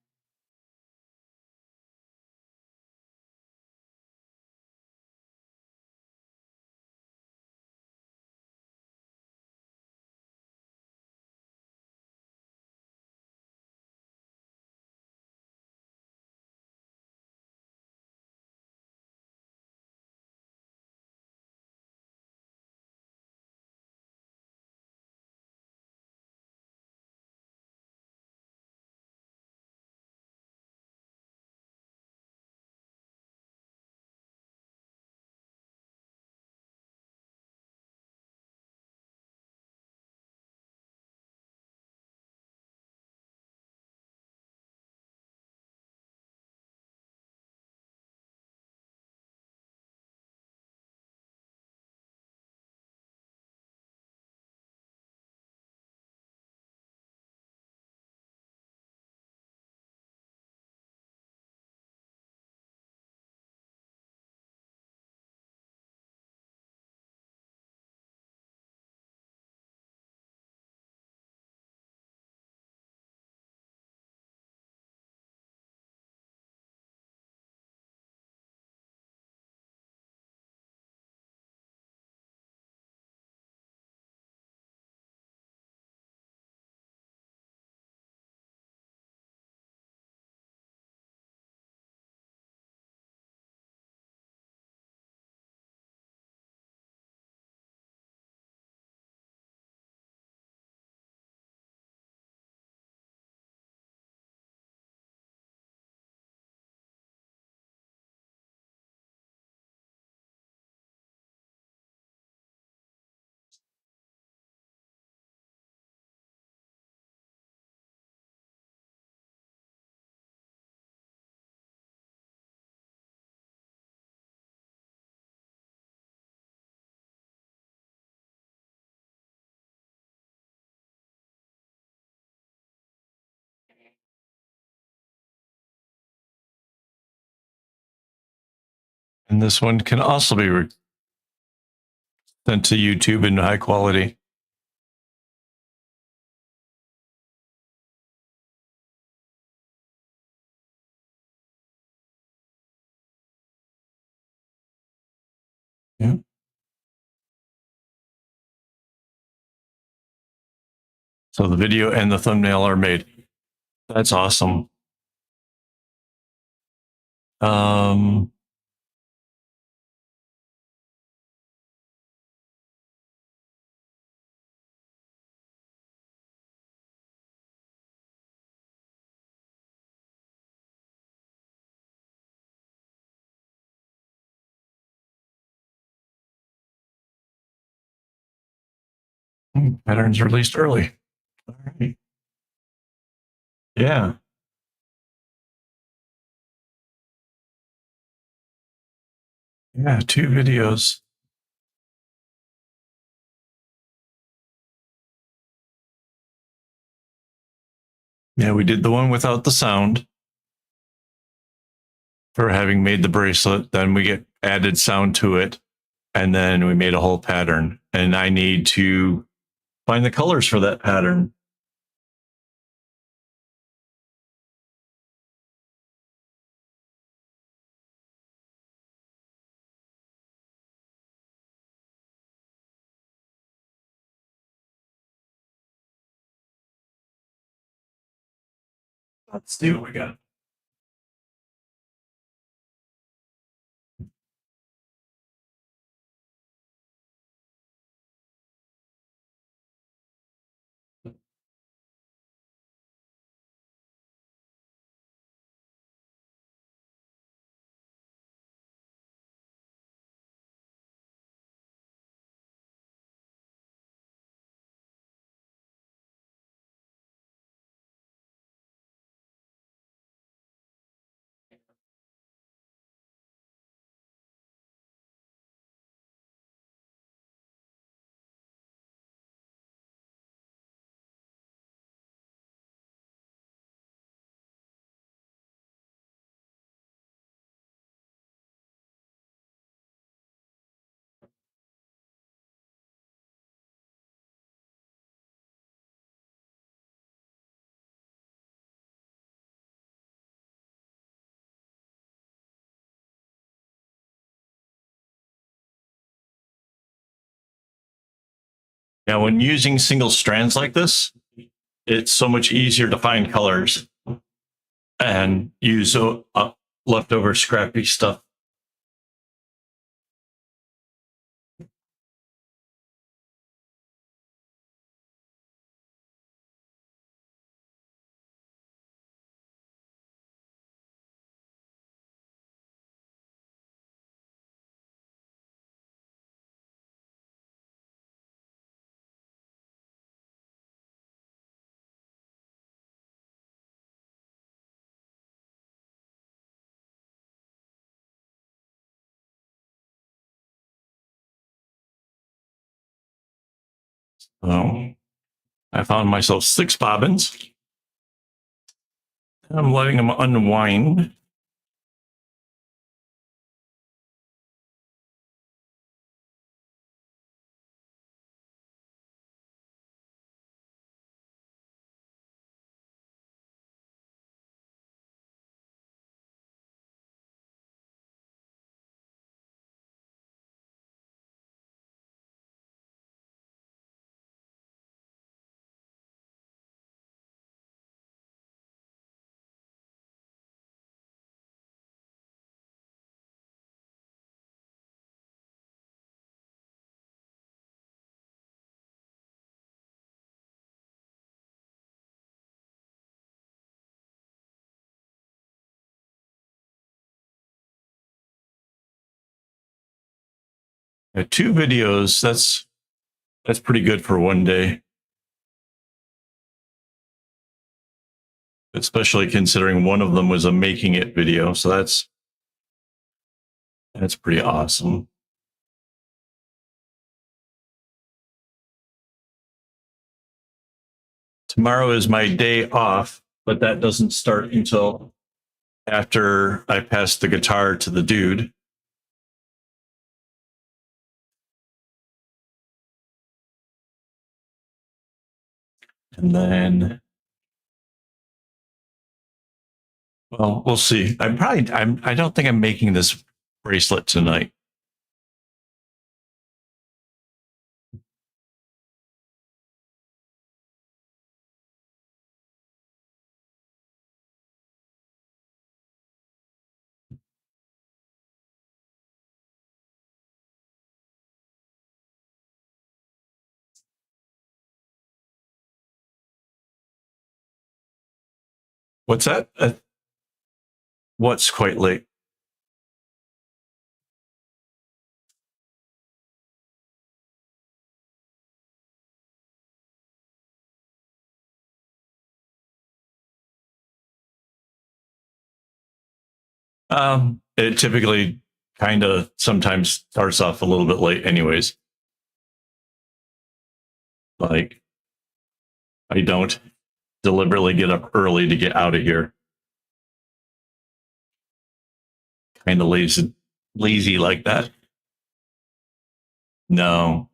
And this one can also be sent to YouTube in high quality. Yeah. So the video and the thumbnail are made. That's awesome. Patterns released early. All right. Yeah. Yeah, 2 videos. Yeah, we did the one without the sound for having made the bracelet. Then we get added sound to it. And then we made a whole pattern. And I need to find the colors for that pattern. Let's see what we got. Now, when using single strands like this, it's so much easier to find colors and use leftover scrappy stuff. So I found myself 6 bobbins. I'm letting them unwind. I 2 videos. That's pretty good for one day. Especially considering one of them was a making it video. So that's pretty awesome. Tomorrow is my day off, but that doesn't start until after I pass the guitar to the dude. And then, well, we'll see. I don't think I'm making this bracelet tonight. What's that? What's quite late? It typically kind of sometimes starts off a little bit late, anyways. Like, I don't deliberately get up early to get out of here. Kind of lazy like that. No,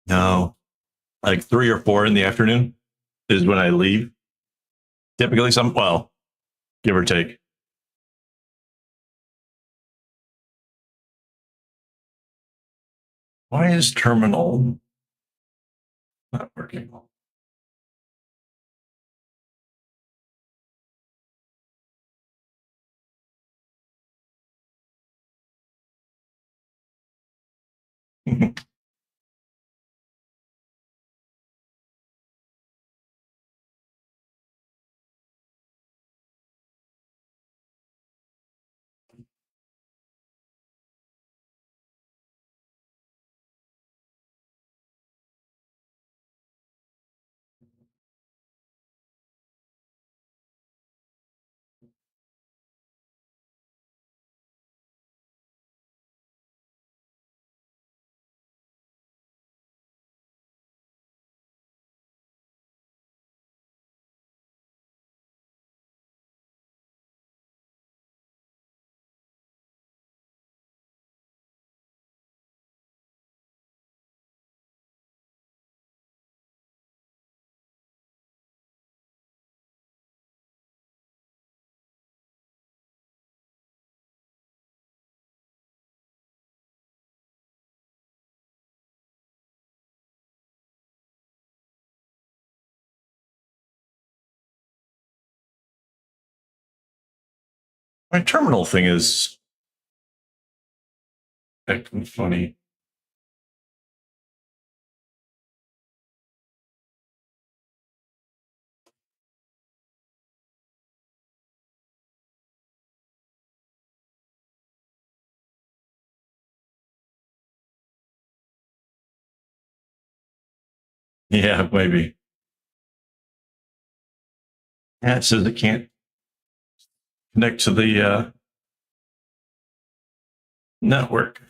no. Like 3 or 4 in the afternoon is when I leave. Typically, well, give or take. Why is terminal not working? My terminal thing is acting funny. Yeah, maybe. Yeah, it says it can't connect to the network.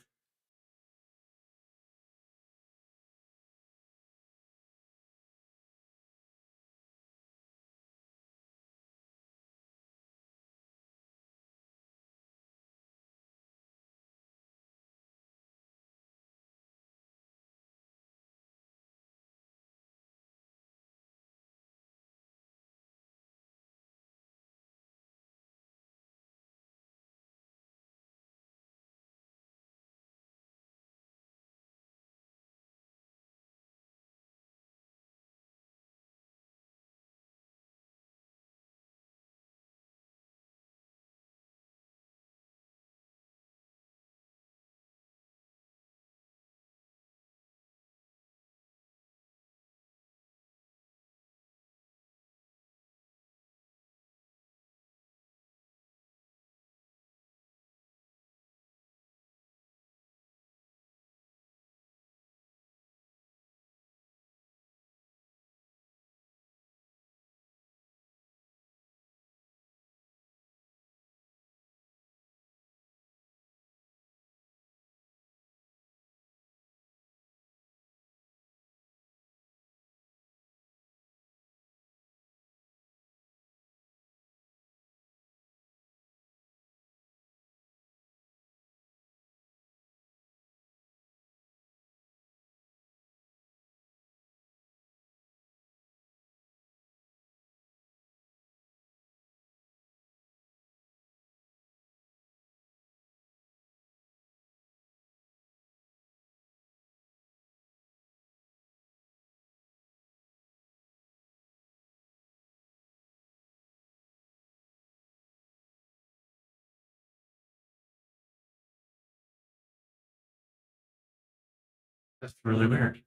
That's really weird.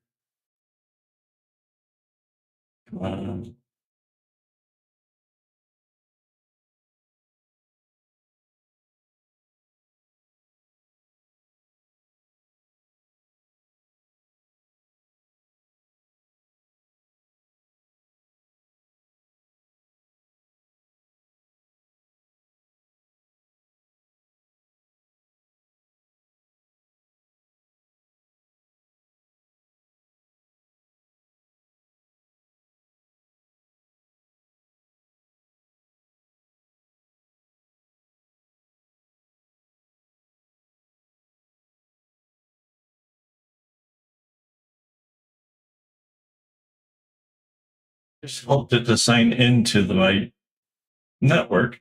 Come on. Just hoped it to sign into my network.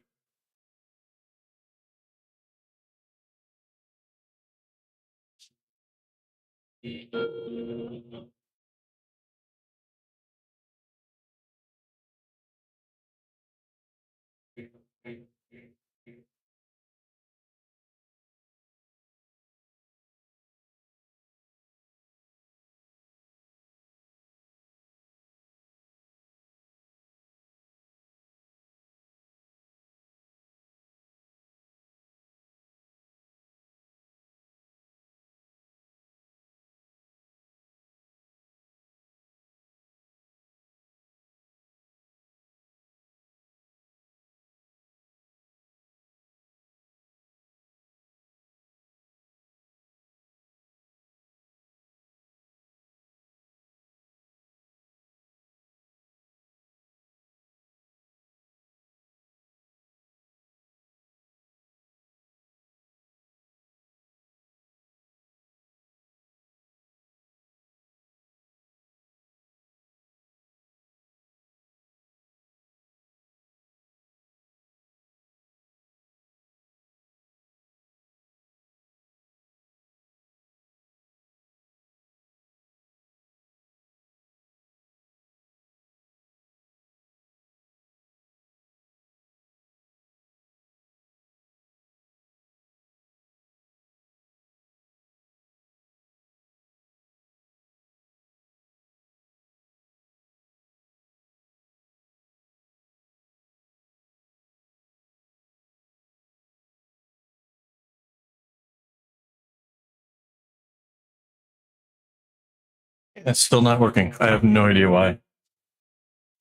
It's still not working. I have no idea why.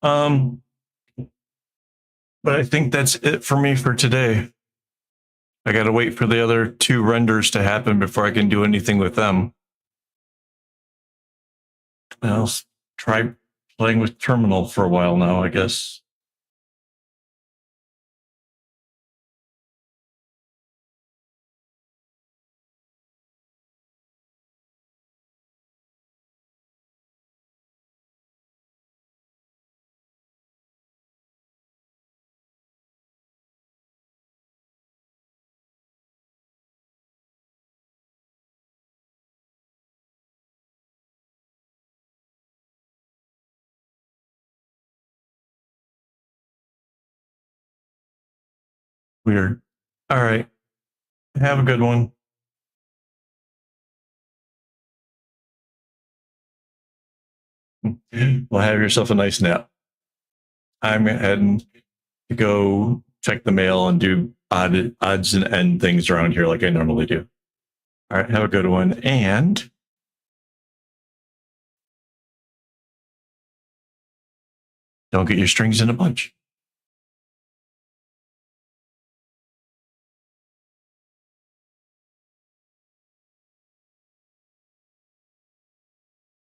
But I think that's it for me for today. I got to wait for the other two renders to happen before I can do anything with them. I'll try playing with Terminal for a while now, I guess. Weird. All right. Have a good one. Well, have yourself a nice nap. I'm heading to go check the mail and do odds and end things around here like I normally do. All right. Have a good one. And don't get your strings in a bunch.